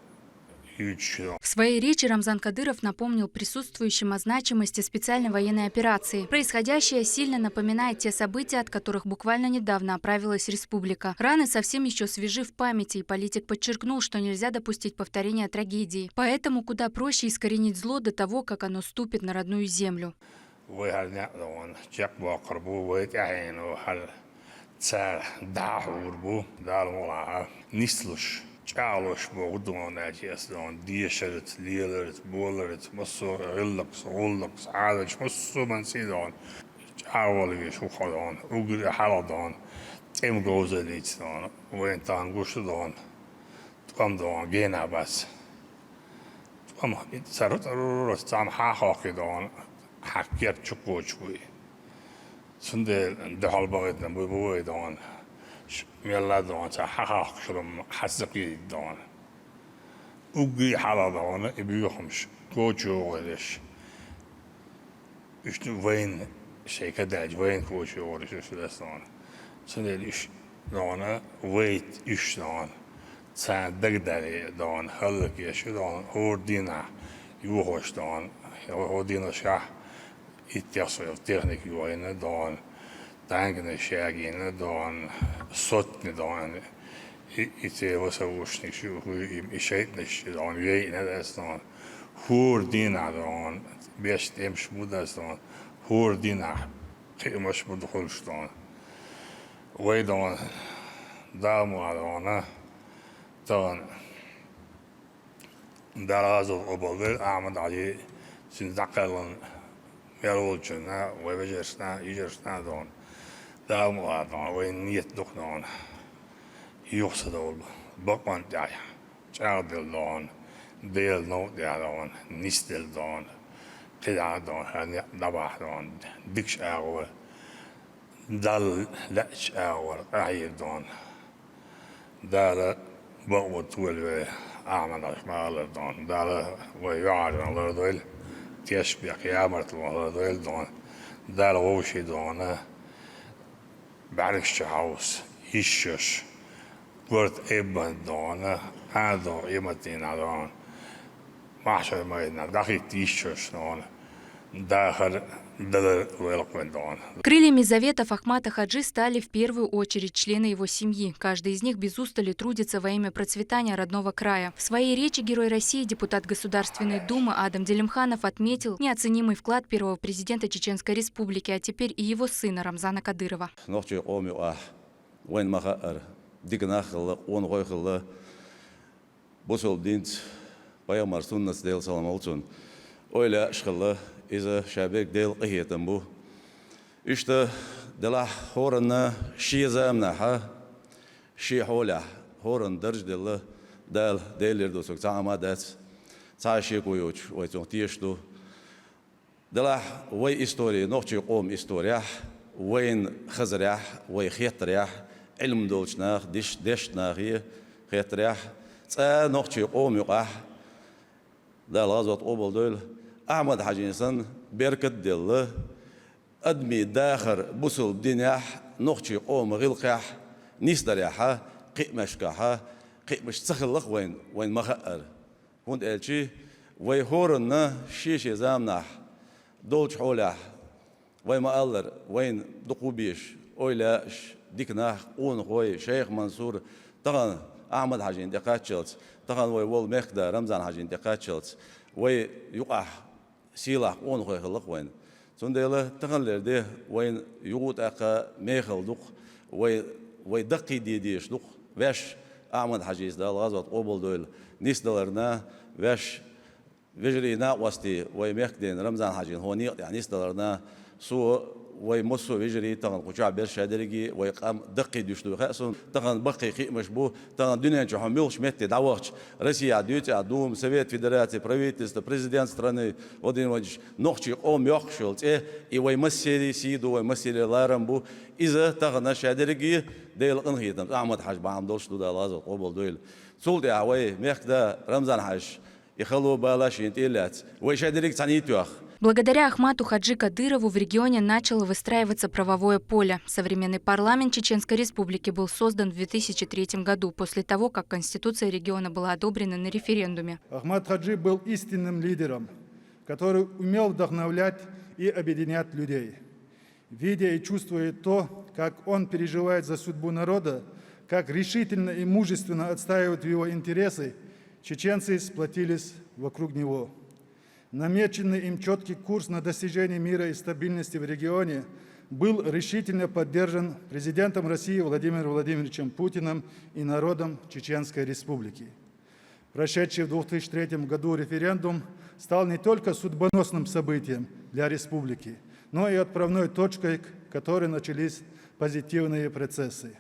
В своей речи Рамзан Кадыров напомнил присутствующим о значимости специальной военной операции. Происходящее сильно напоминает те события, от которых буквально недавно оправилась республика. Раны совсем еще свежи в памяти, и политик подчеркнул, что нельзя допустить повторения трагедии. Поэтому куда проще искоренить зло до того, как оно ступит на родную землю. Чалош богдон аджестон диешерт лилерт болерт мосо риллакс оллакс адач мосо мансидон чаволви шухадон угри халадон тем гозелитон вентан гуштон ткамдон генабас ткам сарот рос там хахакидон хакер чукочуй сунде дехалбагетен буйдон ميلا دون تحقق شلون حسقي دون وقي حلا دون يبيوهمش كوتشو ولش إيش وين شيء كداج وين كوتشو ولش إيش دون سندل إيش دون ويت إيش دون سان دقدري دون هلك إيش دون هوردينا يوهش دون هوردينا شاه يتياسو تكنيك يوين دون tankene dan sotne dan ite was awushnik shu I shaitnish dan weine das dan hoor dina dan best em shmudas dan hoor dina qimаш mudkhulsh dan way dan damu dan dan darazo obal Ahmed Ali sinzaqalan Yarolchuna, Webejersna, Ijersna dan, daarom dan, we niet nog dan, Jochsedol, Bakman ja, Chardel dan, Deel no dan, Nistel dan, Kida dan, Dabah dan, Dix hour, Dal Lech hour, Ahir dan, daar Bakwa 12 Ahmed Ahmaler dan, daar we jaren Lordwil. تشبه قيامة الوالدين دون دار وشي دون بعرف شعوس يشش قرت ابن دون هذا يمتين دون معشر ما يدنا داخل يشش دون داخل Крыльями заветов Ахмата Хаджи стали в первую очередь члены его семьи. Каждый из них без устали трудится во имя процветания родного края. В своей речи Герой России депутат Государственной Думы Адам Делимханов отметил неоценимый вклад первого президента Чеченской Республики, а теперь и его сына Рамзана Кадырова. إذا شابك ديل قهية تنبو إشتا دلح هورنا شي زامنا شي حوله هورن درج دل ديل يردوسك تعما دات تعشي كويوش ويتون تيشتو دلح وي إستوري نوتشي قوم إستوريا وين خزريا وي خيطريا علم دولشناخ دشناخ هي خيطريا تا نوتشي قوم يقع دل غازوات قوبل دول أحمد حاج إنسان بركت دل أدمي داخر بوصل دنياح نخشي قوم غلقيح نيستريحها قيمشكاها قيمش تخلق وين مخأر كنت قلتي ويهورنا شيشي زامناح دولش حولح وين ما ألر وين دقوبيش أولاش ديكناح قون خوي شيخ منصور طغن أحمد حاج انتقاتشلت طغن ويول مخدا رمزان حاج انتقاتشلت ويقع سيلاح قون خوي خلق وين سنديله تغلر وين يقود أقا ميخل دق ويدقي ديش دق واش أحمد حجيز دال غزوة قبل دول نيسدلرنا واش فيجرينا وستي ويمخدين رمزان حجين هو يعني نيسدلرنا سو ويمسو فيجري تغن قشع برشادرجي ويقام دقي ديشلو خاصون تغن بقي قيمش بو تغن دنيا جهميلش مت دعوش Россия дьюти адум Совет Федерации правительство президент страны Владимир Владимирович нохчи ом ёхшулт и ваймасери сиду ваймасери ларамбу из-за тагна шадерги дейл инхитам Ахмад Хаж баамдолш дуда лаза قبل дойл сулди авай мехда Рамзан Хаж يخلو بالاش ينتيلات ويشادرك تانيتوخ. Благодаря Ахмату Хаджи Кадырову в регионе начало выстраиваться правовое поле. Современный парламент Чеченской Республики был создан в 2003 году, после того, как Конституция региона была одобрена на референдуме. Ахмат Хаджи был истинным лидером, который умел вдохновлять и объединять людей. Видя и чувствуя то, как он переживает за судьбу народа, как решительно и мужественно отстаивает его интересы, чеченцы сплотились вокруг него. Намеченный им четкий курс на достижение мира и стабильности в регионе был решительно поддержан президентом России Владимиром Владимировичем Путиным и народом Чеченской Республики. Прошедший в 2003 году референдум стал не только судьбоносным событием для республики, но и отправной точкой, к которой начались позитивные процессы.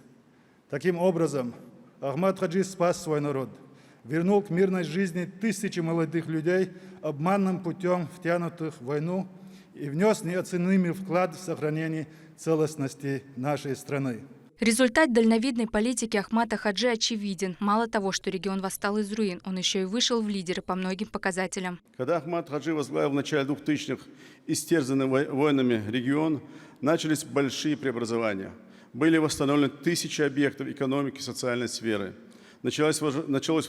Таким образом, Ахмат Хаджи спас свой народ, вернул к мирной жизни тысячи молодых людей, обманным путем втянутых в войну, и внес неоценимый вклад в сохранение целостности нашей страны. Результат дальновидной политики Ахмата Хаджи очевиден. Мало того, что регион восстал из руин, он еще и вышел в лидеры по многим показателям. Когда Ахмат Хаджи возглавил в начале 2000-х истерзанный войнами регион, начались большие преобразования. Были восстановлены тысячи объектов экономики и социальной сферы. Началось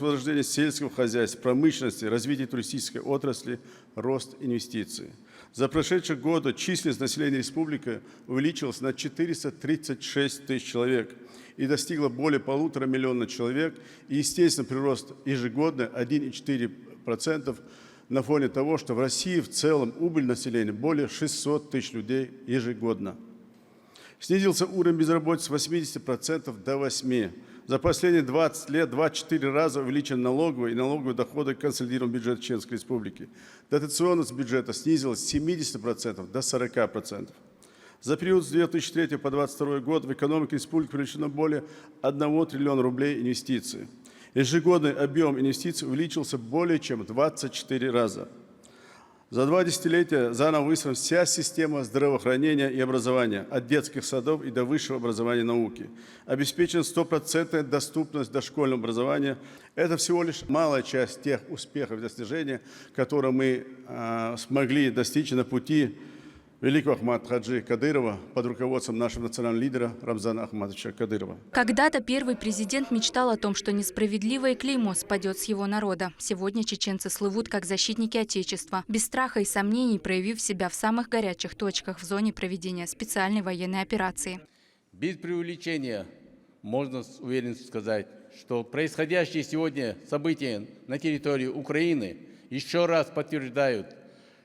возрождение сельского хозяйства, промышленности, развитие туристической отрасли, рост инвестиций. За прошедшие годы численность населения республики увеличилась на 436 тысяч человек и достигла более 1,5 миллиона человек. И, естественно, прирост ежегодно 1,4% на фоне того, что в России в целом убыль населения более 600 тысяч людей ежегодно. Снизился уровень безработицы с 80% до 8%. За последние 20 лет 24 раза увеличены налоговые и налоговые доходы консолидированного бюджета Чеченской Республики. Дотационность бюджета снизилась с 70% до 40%. За период с 2003 по 2022 год в экономике республики привлечено более 1 триллиона рублей инвестиций. Ежегодный объем инвестиций увеличился более чем в 24 раза. За 2 десятилетия заново выстроена вся система здравоохранения и образования, от детских садов и до высшего образования и науки. Обеспечена 100% доступность дошкольного образования. Это всего лишь малая часть тех успехов и достижений, которые мы смогли достичь на пути великого Ахмата Хаджи Кадырова под руководством нашего национального лидера Рамзана Ахматовича Кадырова. Когда-то первый президент мечтал о том, что несправедливое клеймо спадет с его народа. Сегодня чеченцы слывут как защитники Отечества, без страха и сомнений проявив себя в самых горячих точках в зоне проведения специальной военной операции. Без преувеличения можно с уверенностью сказать, что происходящие сегодня события на территории Украины еще раз подтверждают,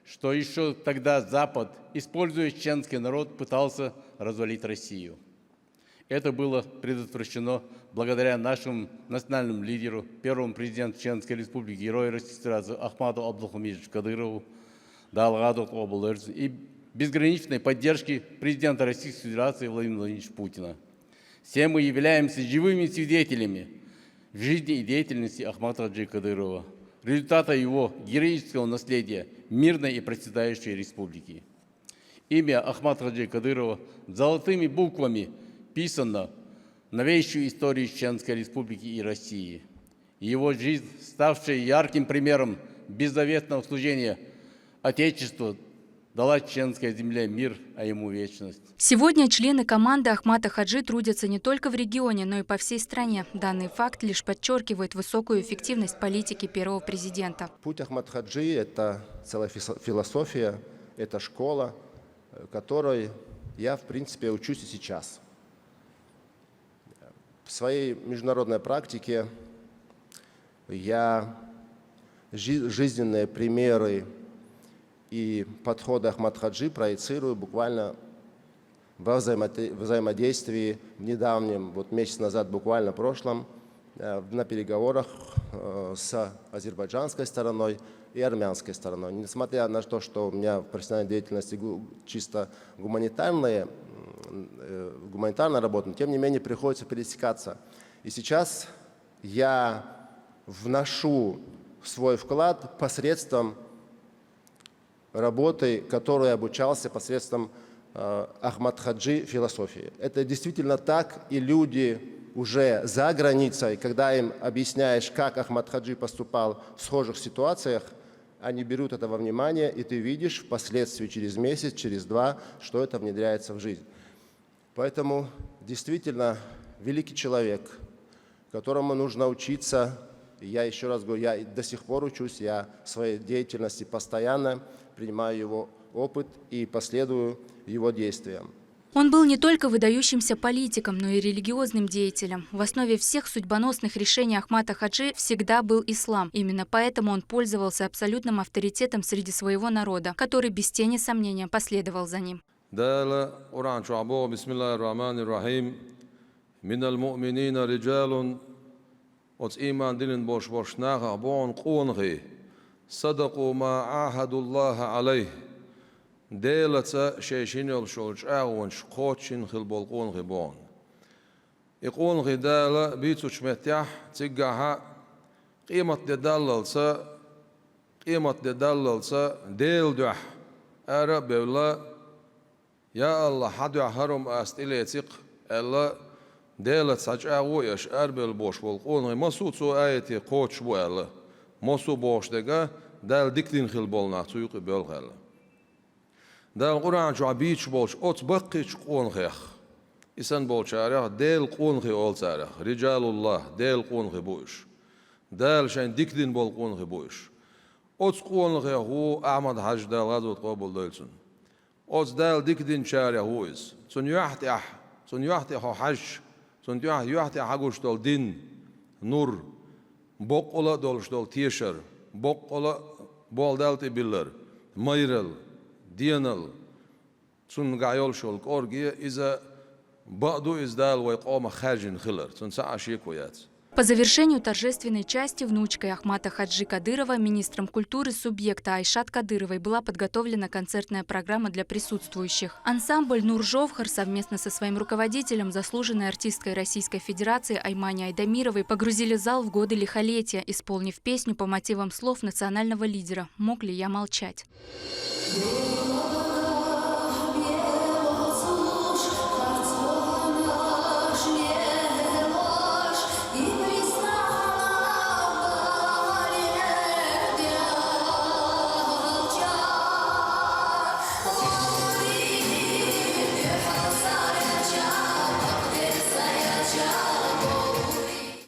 что еще тогда Запад, используя чеченский народ, пытался развалить Россию. Это было предотвращено благодаря нашему национальному лидеру, первому президенту Чеченской Республики, герою Российской Федерации Ахмату Абдулхамидовичу Кадырову, и безграничной поддержке президента Российской Федерации Владимира Владимировича Путина. Все мы являемся живыми свидетелями в жизни и деятельности Ахмата Хаджи Кадырова, результата его героического наследия мирной и процветающей республики. Имя Ахмата Хаджи Кадырова золотыми буквами писано в новейшую историю Чеченской Республики и России. Его жизнь, ставшая ярким примером беззаветного служения Отечеству, дала чеченской земле мир, а ему вечность. Сегодня члены команды Ахмата Хаджи трудятся не только в регионе, но и по всей стране. Данный факт лишь подчеркивает высокую эффективность политики первого президента. Путь Ахмата Хаджи – это целая философия, это школа, которой я, в принципе, учусь и сейчас. В своей международной практике я жизненные примеры и подходы Ахмата Хаджи проецирую буквально во взаимодействии в недавнем, месяц назад, буквально прошлом, на переговорах с азербайджанской стороной и армянской стороной. Несмотря на то, что у меня в профессиональной деятельности чисто гуманитарная работа, но тем не менее приходится пересекаться. И сейчас я вношу свой вклад посредством работы, которой обучался посредством Ахмата Хаджи философии. Это действительно так, и люди уже за границей, когда им объясняешь, как Ахмат Хаджи поступал в схожих ситуациях, они берут это во внимание, и ты видишь впоследствии через месяц, через 2, что это внедряется в жизнь. Поэтому действительно великий человек, которому нужно учиться. Я еще раз говорю, я до сих пор учусь, я в своей деятельности постоянно принимаю его опыт и последую его действиям. Он был не только выдающимся политиком, но и религиозным деятелем. В основе всех судьбоносных решений Ахмата Хаджи всегда был ислам. Именно поэтому он пользовался абсолютным авторитетом среди своего народа, который без тени сомнения последовал за ним. ديلتا شيشين الشولج أغونش قوتشين خلبول قون غبون يقون غدالة بيتوش متيح تقعها قيمة دلالسا ديل دح أرى بولا يا الله حدو هرم أستيليتيق ألا ديلت ساج أغويش أربل بوش والقون غي مسو تو آيتي قوتش بو ألا مسو بوش دقا دال ديكتين خلبول نحتو يقبل غالا دال القرآن جو عبيتش بولش أوت بقيتش قون غيخ إسان بول شارع ديل قونخي أول شارع رجال الله ديل قونخي بوش دال شان ديكدين بول قونخي بوش أوتس قونخي هو أحمد حاج دال غزوة قبول دولسون أوتس دال ديكدين شارع هو إس سن يحتي هو حج سن يحتي حقوش دول دين نور بقولا دولش دول تيشر بقولا بول دالتي بيلر ميرل دينل سن قايول شول كورجي إذا بعدو إزدال ويقوم خارجين خلر سن ساعة شيكويات. По завершению торжественной части внучкой Ахмата Хаджи Кадырова, министром культуры субъекта Айшат Кадыровой, была подготовлена концертная программа для присутствующих. Ансамбль «Нур-Жовхар» совместно со своим руководителем, заслуженной артисткой Российской Федерации Аймани Айдамировой, погрузили зал в годы лихолетия, исполнив песню по мотивам слов национального лидера «Мог ли я молчать?».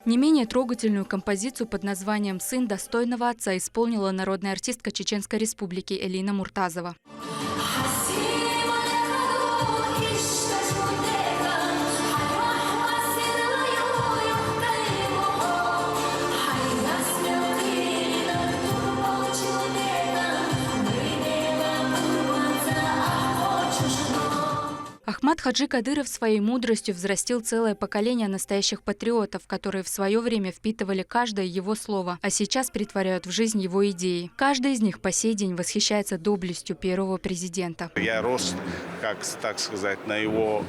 Не менее трогательную композицию под названием «Сын достойного отца» исполнила народная артистка Чеченской Республики Элина Муртазова. Ахмат Хаджи Кадыров своей мудростью взрастил целое поколение настоящих патриотов, которые в свое время впитывали каждое его слово, а сейчас претворяют в жизнь его идеи. Каждый из них по сей день восхищается доблестью первого президента. Я рос, как так сказать, на его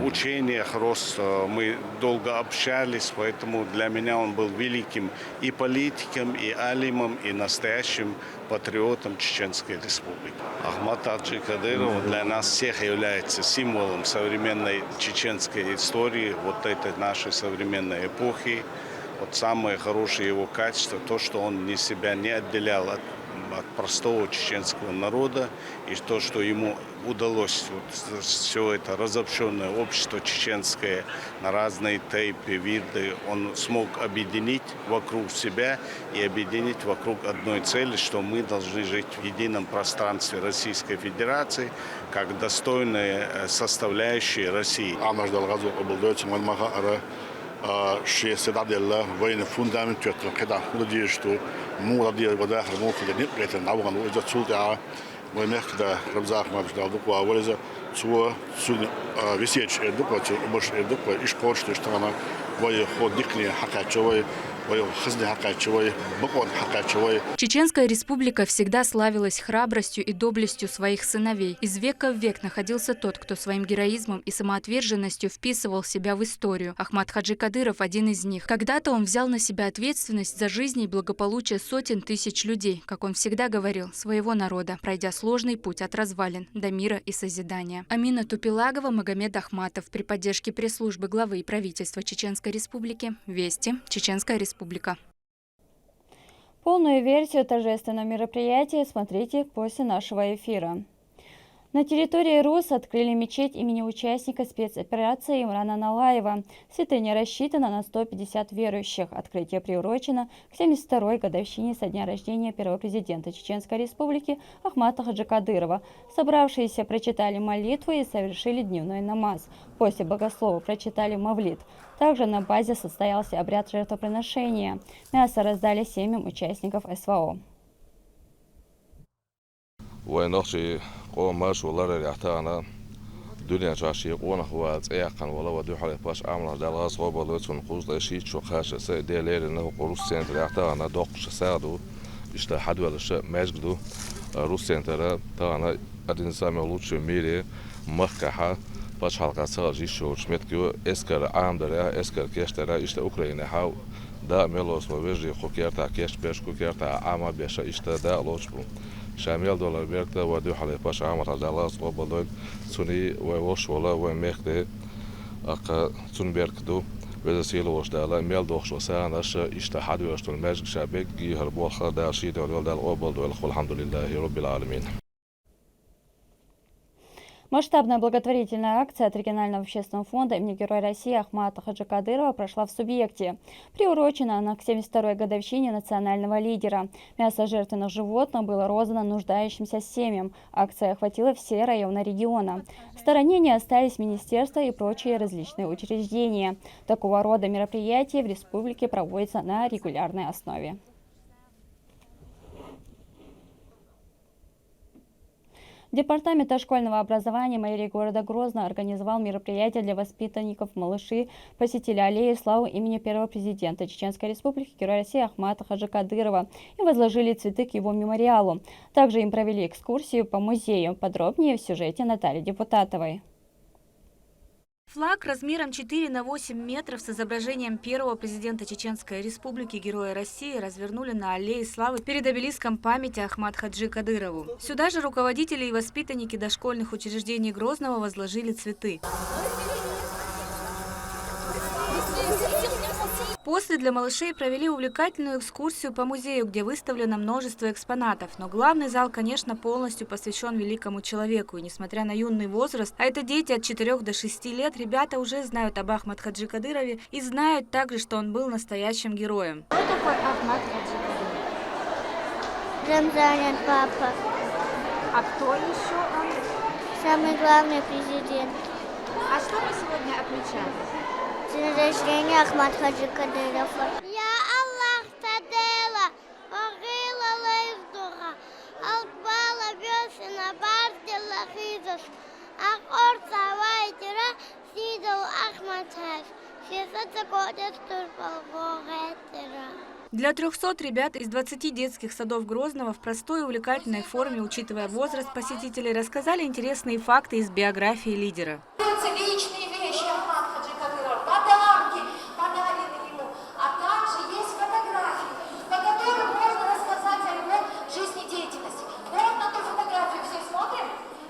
учениях рос. Мы долго общались, поэтому для меня он был великим и политиком, и алимом, и настоящим патриотом Чеченской Республики. Ахмат Хаджи Кадыров для нас всех является символом современной чеченской истории, вот этой нашей современной эпохи. Вот самое хорошее его качество, то, что он себя не отделял от простого чеченского народа, и то, что ему удалось вот, все это разобщенное общество чеченское на разные типы, виды, он смог объединить вокруг себя и объединить вокруг одной цели, что мы должны жить в едином пространстве Российской Федерации, как достойные составляющие России. شيء استعداد الله وين فوندامنت كده مودي شتو مو رضي وده مو كده نبقى نعوض وإذا تصل وين كده رمزاق ما بيشتغل دكوا وإذا سو висеть دكوا مش دكوا إيش كوش تشتغلنا وين خود دكني حكاية شوي. Чеченская республика всегда славилась храбростью и доблестью своих сыновей. Из века в век находился тот, кто своим героизмом и самоотверженностью вписывал себя в историю. Ахмат Хаджи Кадыров – один из них. Когда-то он взял на себя ответственность за жизнь и благополучие сотен тысяч людей, как он всегда говорил, своего народа, пройдя сложный путь от развалин до мира и созидания. Амина Тупилагова, Магомед Ахматов. При поддержке пресс-службы главы и правительства Чеченской Республики. Вести. Чеченская Республика. Полную версию торжественного мероприятия смотрите после нашего эфира. На территории РУС открыли мечеть имени участника спецоперации Имрана Налаева. Святыня рассчитана на 150 верующих. Открытие приурочено к 72-й годовщине со дня рождения первого президента Чеченской Республики Ахмата Хаджи Кадырова. Собравшиеся прочитали молитву и совершили дневной намаз. После богослова прочитали мавлид. Также на базе состоялся обряд жертвоприношения. Мясо раздали семьям участников СВО. قوم ماش والله ريحتانا دنيا جاشي قونا خوات ايقن ولا ودي حالي باش عمل دالها صوبة لوتون قوز لشيت شو خاشة سيدي ليل انه قروس سنت ريحتانا دوقش سادو اشتا حد ولا شيء ماجدو روس سنترا تانا ادين سامي لوتشو ميري مخكحة باش حلقة ساجي شو شمتكو اسكر عام درا اسكر كيشترا اشتا اوكراينا حاو دا ميلوس موجي خوكيرتا كيش بيش خوكيرتا عاما بيشا اشتا دا لوتشبو شامل دولار بيرتا ودي حالي باش عمر هذا صوب بدوق سوني ووش ولا ومخده اق سون بيركدو وزسيل وش دالا ميل دوخش وسانش اشتحد وشتو الماجك شابك يهربوا خدا شي دول دال اوبل دول الحمد لله رب العالمين. Масштабная благотворительная акция от регионального общественного фонда имени Героя России Ахмата Хаджи Кадырова прошла в Субъекте. Приурочена она к 72-й годовщине национального лидера. Мясо жертвенных животных было роздано нуждающимся семьям. Акция охватила все районы региона. В стороне не остались министерства и прочие различные учреждения. Такого рода мероприятия в республике проводятся на регулярной основе. Департамент дошкольного образования мэрии города Грозно организовал мероприятие для воспитанников. Малыши посетили аллею славы имени первого президента Чеченской Республики Героя России Ахмата Хаджи Кадырова и возложили цветы к его мемориалу. Также им провели экскурсию по музею. Подробнее в сюжете Натальи Депутатовой. Флаг размером 4 на 8 метров с изображением первого президента Чеченской Республики Героя России развернули на аллее славы перед обелиском памяти Ахмат Хаджи Кадырову. Сюда же руководители и воспитанники дошкольных учреждений Грозного возложили цветы. После для малышей провели увлекательную экскурсию по музею, где выставлено множество экспонатов. Но главный зал, конечно, полностью посвящен великому человеку. И несмотря на юный возраст, а это дети от 4 до 6 лет, ребята уже знают об Ахмат Хаджи Кадырове и знают также, что он был настоящим героем. Кто такой Ахмат Хаджи Кадыров? Рамзанин папа. А кто еще он? Самый главный президент. А что мы сегодня отмечаем? День рождения Ахмат Хаджи Кадырова. Я Аллах Тадела, Огила Лайздуха, Албала Бесина Бардила Хизас, Ахорца Вайдера, Сидал Ахмат Хаш, Шефата Кодес Турбал Вогетера. Для 300 ребят из 20 детских садов Грозного в простой и увлекательной форме, учитывая возраст посетителей, рассказали интересные факты из биографии лидера. Личные вещи Ахмат Хаджи Кадырова, подарки подарены ему, а также есть фотографии, по которым можно рассказать о его жизнедеятельности. Вот на ту фотографию все смотрим,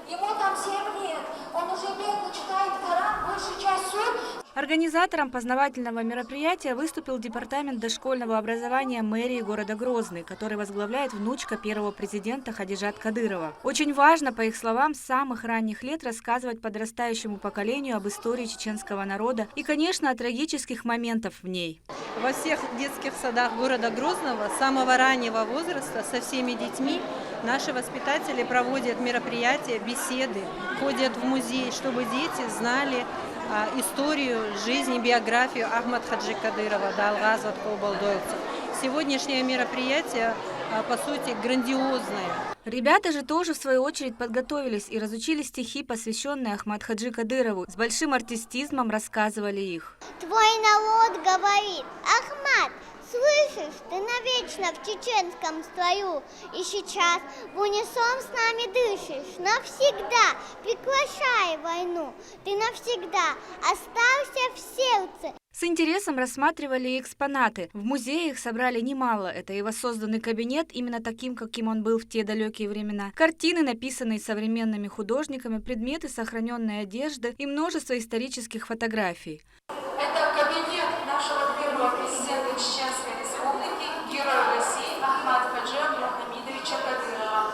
ему там 7 лет, он уже бедно читает Коран, большую часть сур. Организатором познавательного мероприятия выступил департамент дошкольного образования мэрии города Грозный, который возглавляет внучка первого президента Хадижат Кадырова. Очень важно, по их словам, с самых ранних лет рассказывать подрастающему поколению об истории чеченского народа и, конечно, о трагических моментах в ней. Во всех детских садах города Грозного с самого раннего возраста со всеми детьми наши воспитатели проводят мероприятия, беседы, ходят в музей, чтобы дети знали историю жизни, биографию Ахмат Хаджи Кадырова, Далгазат Кобалдойца. Сегодняшнее мероприятие, по сути, грандиозное. Ребята же тоже, в свою очередь, подготовились и разучили стихи, посвященные Ахмат Хаджи Кадырову. С большим артистизмом рассказывали их. Твой народ говорит: Ахмат, слышишь, ты навечно в чеченском строю, и сейчас в унисон с нами дышишь. Навсегда прекращай войну, ты навсегда остался в сердце. С интересом рассматривали и экспонаты. В музее их собрали немало. Это и воссозданный кабинет, именно таким, каким он был в те далекие времена. Картины, написанные современными художниками, предметы сохраненной одежды и множество исторических фотографий. Это кабинет нашего первого президента Чеченской Республики, Героя России Ахмата Хаджи Мухаммедовича Кадырова.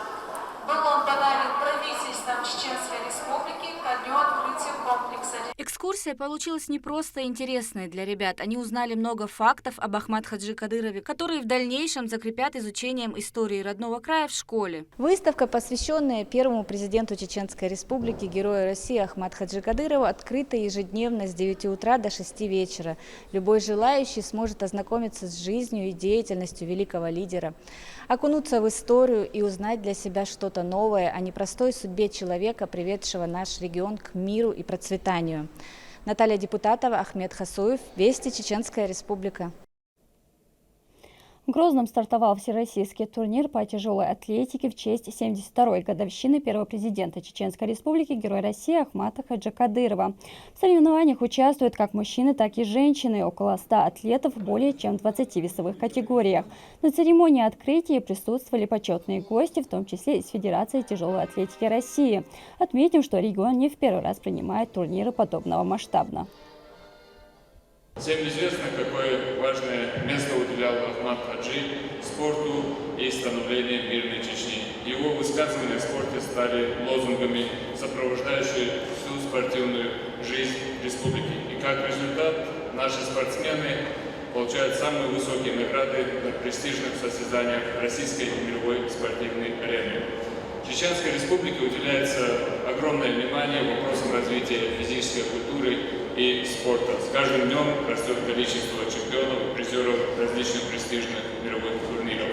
Был он подарен правительством Чеченской Республики ко дню открытия комплекса. Экскурсия получилась не просто интересной для ребят. Они узнали много фактов об Ахмат Хаджи Кадырове, которые в дальнейшем закрепят изучением истории родного края в школе. Выставка, посвященная первому президенту Чеченской Республики, Герою России Ахмат Хаджи Кадырову, открыта ежедневно с 9 утра до 6 вечера. Любой желающий сможет ознакомиться с жизнью и деятельностью великого лидера, окунуться в историю и узнать для себя что-то новое о непростой судьбе человека, приведшего наш регион к миру и процветанию. Наталья Депутатова, Ахмед Хасуев, Вести, Чеченская Республика. В Грозном стартовал всероссийский турнир по тяжелой атлетике в честь 72-й годовщины первого президента Чеченской Республики Героя России Ахмата Хаджи Кадырова. В соревнованиях участвуют как мужчины, так и женщины. Около 100 атлетов в более чем 20 весовых категориях. На церемонии открытия присутствовали почетные гости, в том числе из Федерации тяжелой атлетики России. Отметим, что регион не в первый раз принимает турниры подобного масштаба. Всем известно, какое важное место уделял Ахмат Хаджи спорту и становлению мирной Чечни. его высказывания в спорте стали лозунгами, сопровождающими всю спортивную жизнь республики. И как результат наши спортсмены получают самые высокие награды на престижных состязаниях российской и мировой спортивной арены. Чеченской Республике уделяется огромное внимание вопросам развития физической культуры и спорта. С каждым днем растет количество чемпионов и призеров различных престижных мировых турниров.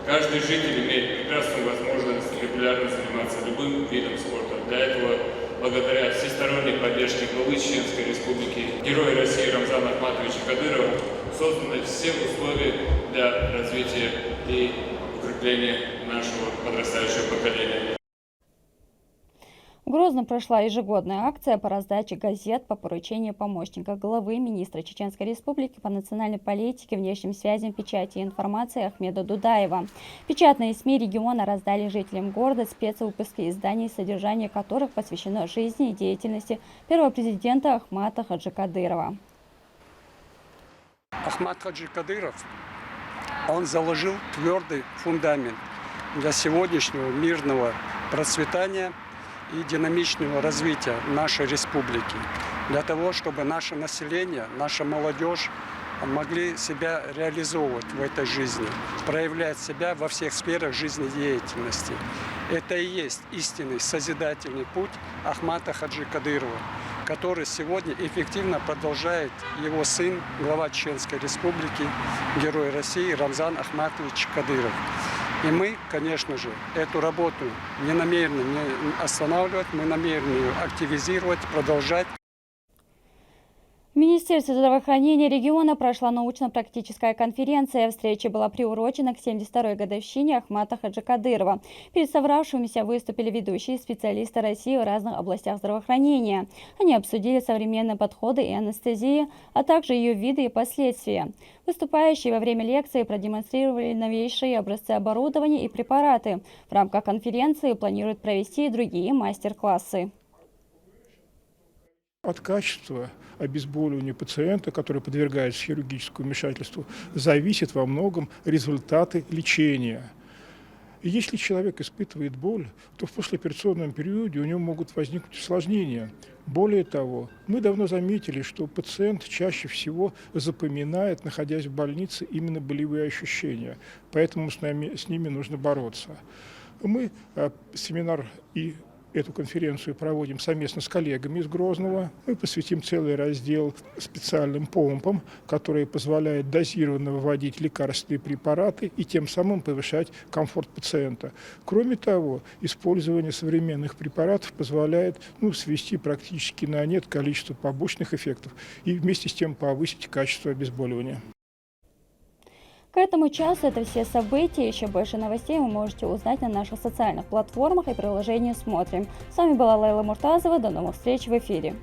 Каждый житель имеет прекрасную возможность регулярно заниматься любым видом спорта. Для этого, благодаря всесторонней поддержке главы Чеченской Республики, Героя России Рамзана Ахматовича Кадырова, созданы все условия для развития и укрепления нашего подрастающего поколения. В Грозном прошла ежегодная акция по раздаче газет по поручению помощника главы министра Чеченской Республики по национальной политике, внешним связям, печати и информации Ахмеда Дудаева. Печатные СМИ региона раздали жителям города спецвыпуски изданий, содержание которых посвящено жизни и деятельности первого президента Ахмата Хаджи Кадырова. Ахмат Хаджи Кадыров, он заложил твердый фундамент для сегодняшнего мирного процветания и динамичного развития нашей республики, для того, чтобы наше население, наша молодежь могли себя реализовывать в этой жизни, проявлять себя во всех сферах жизнедеятельности. Это и есть истинный созидательный путь Ахмата Хаджи Кадырова, который сегодня эффективно продолжает его сын, глава Чеченской Республики, Герой России Рамзан Ахматович Кадыров. И мы, конечно же, эту работу не намерены останавливать, мы намерены ее активизировать, продолжать. В Министерстве здравоохранения региона прошла научно-практическая конференция. Встреча была приурочена к 72-й годовщине Ахмата Хаджи Кадырова. Перед собравшимися выступили ведущие специалисты России в разных областях здравоохранения. Они обсудили современные подходы и анестезии, а также ее виды и последствия. Выступающие во время лекции продемонстрировали новейшие образцы оборудования и препараты. В рамках конференции планируют провести и другие мастер-классы. От качества обезболивания пациента, который подвергается хирургическому вмешательству, зависит во многом результаты лечения. И если человек испытывает боль, то в послеоперационном периоде у него могут возникнуть осложнения. Более того, мы давно заметили, что пациент чаще всего запоминает, находясь в больнице, именно болевые ощущения. Поэтому с ними нужно бороться. Мы семинар и эту конференцию проводим совместно с коллегами из Грозного. Мы посвятим целый раздел специальным помпам, которые позволяют дозированно выводить лекарственные препараты и тем самым повышать комфорт пациента. Кроме того, использование современных препаратов позволяет свести практически на нет количество побочных эффектов и вместе с тем повысить качество обезболивания. К этому часу это все события. Еще больше новостей вы можете узнать на наших социальных платформах и приложении «Смотрим». С вами была Лейла Муртазова. До новых встреч в эфире.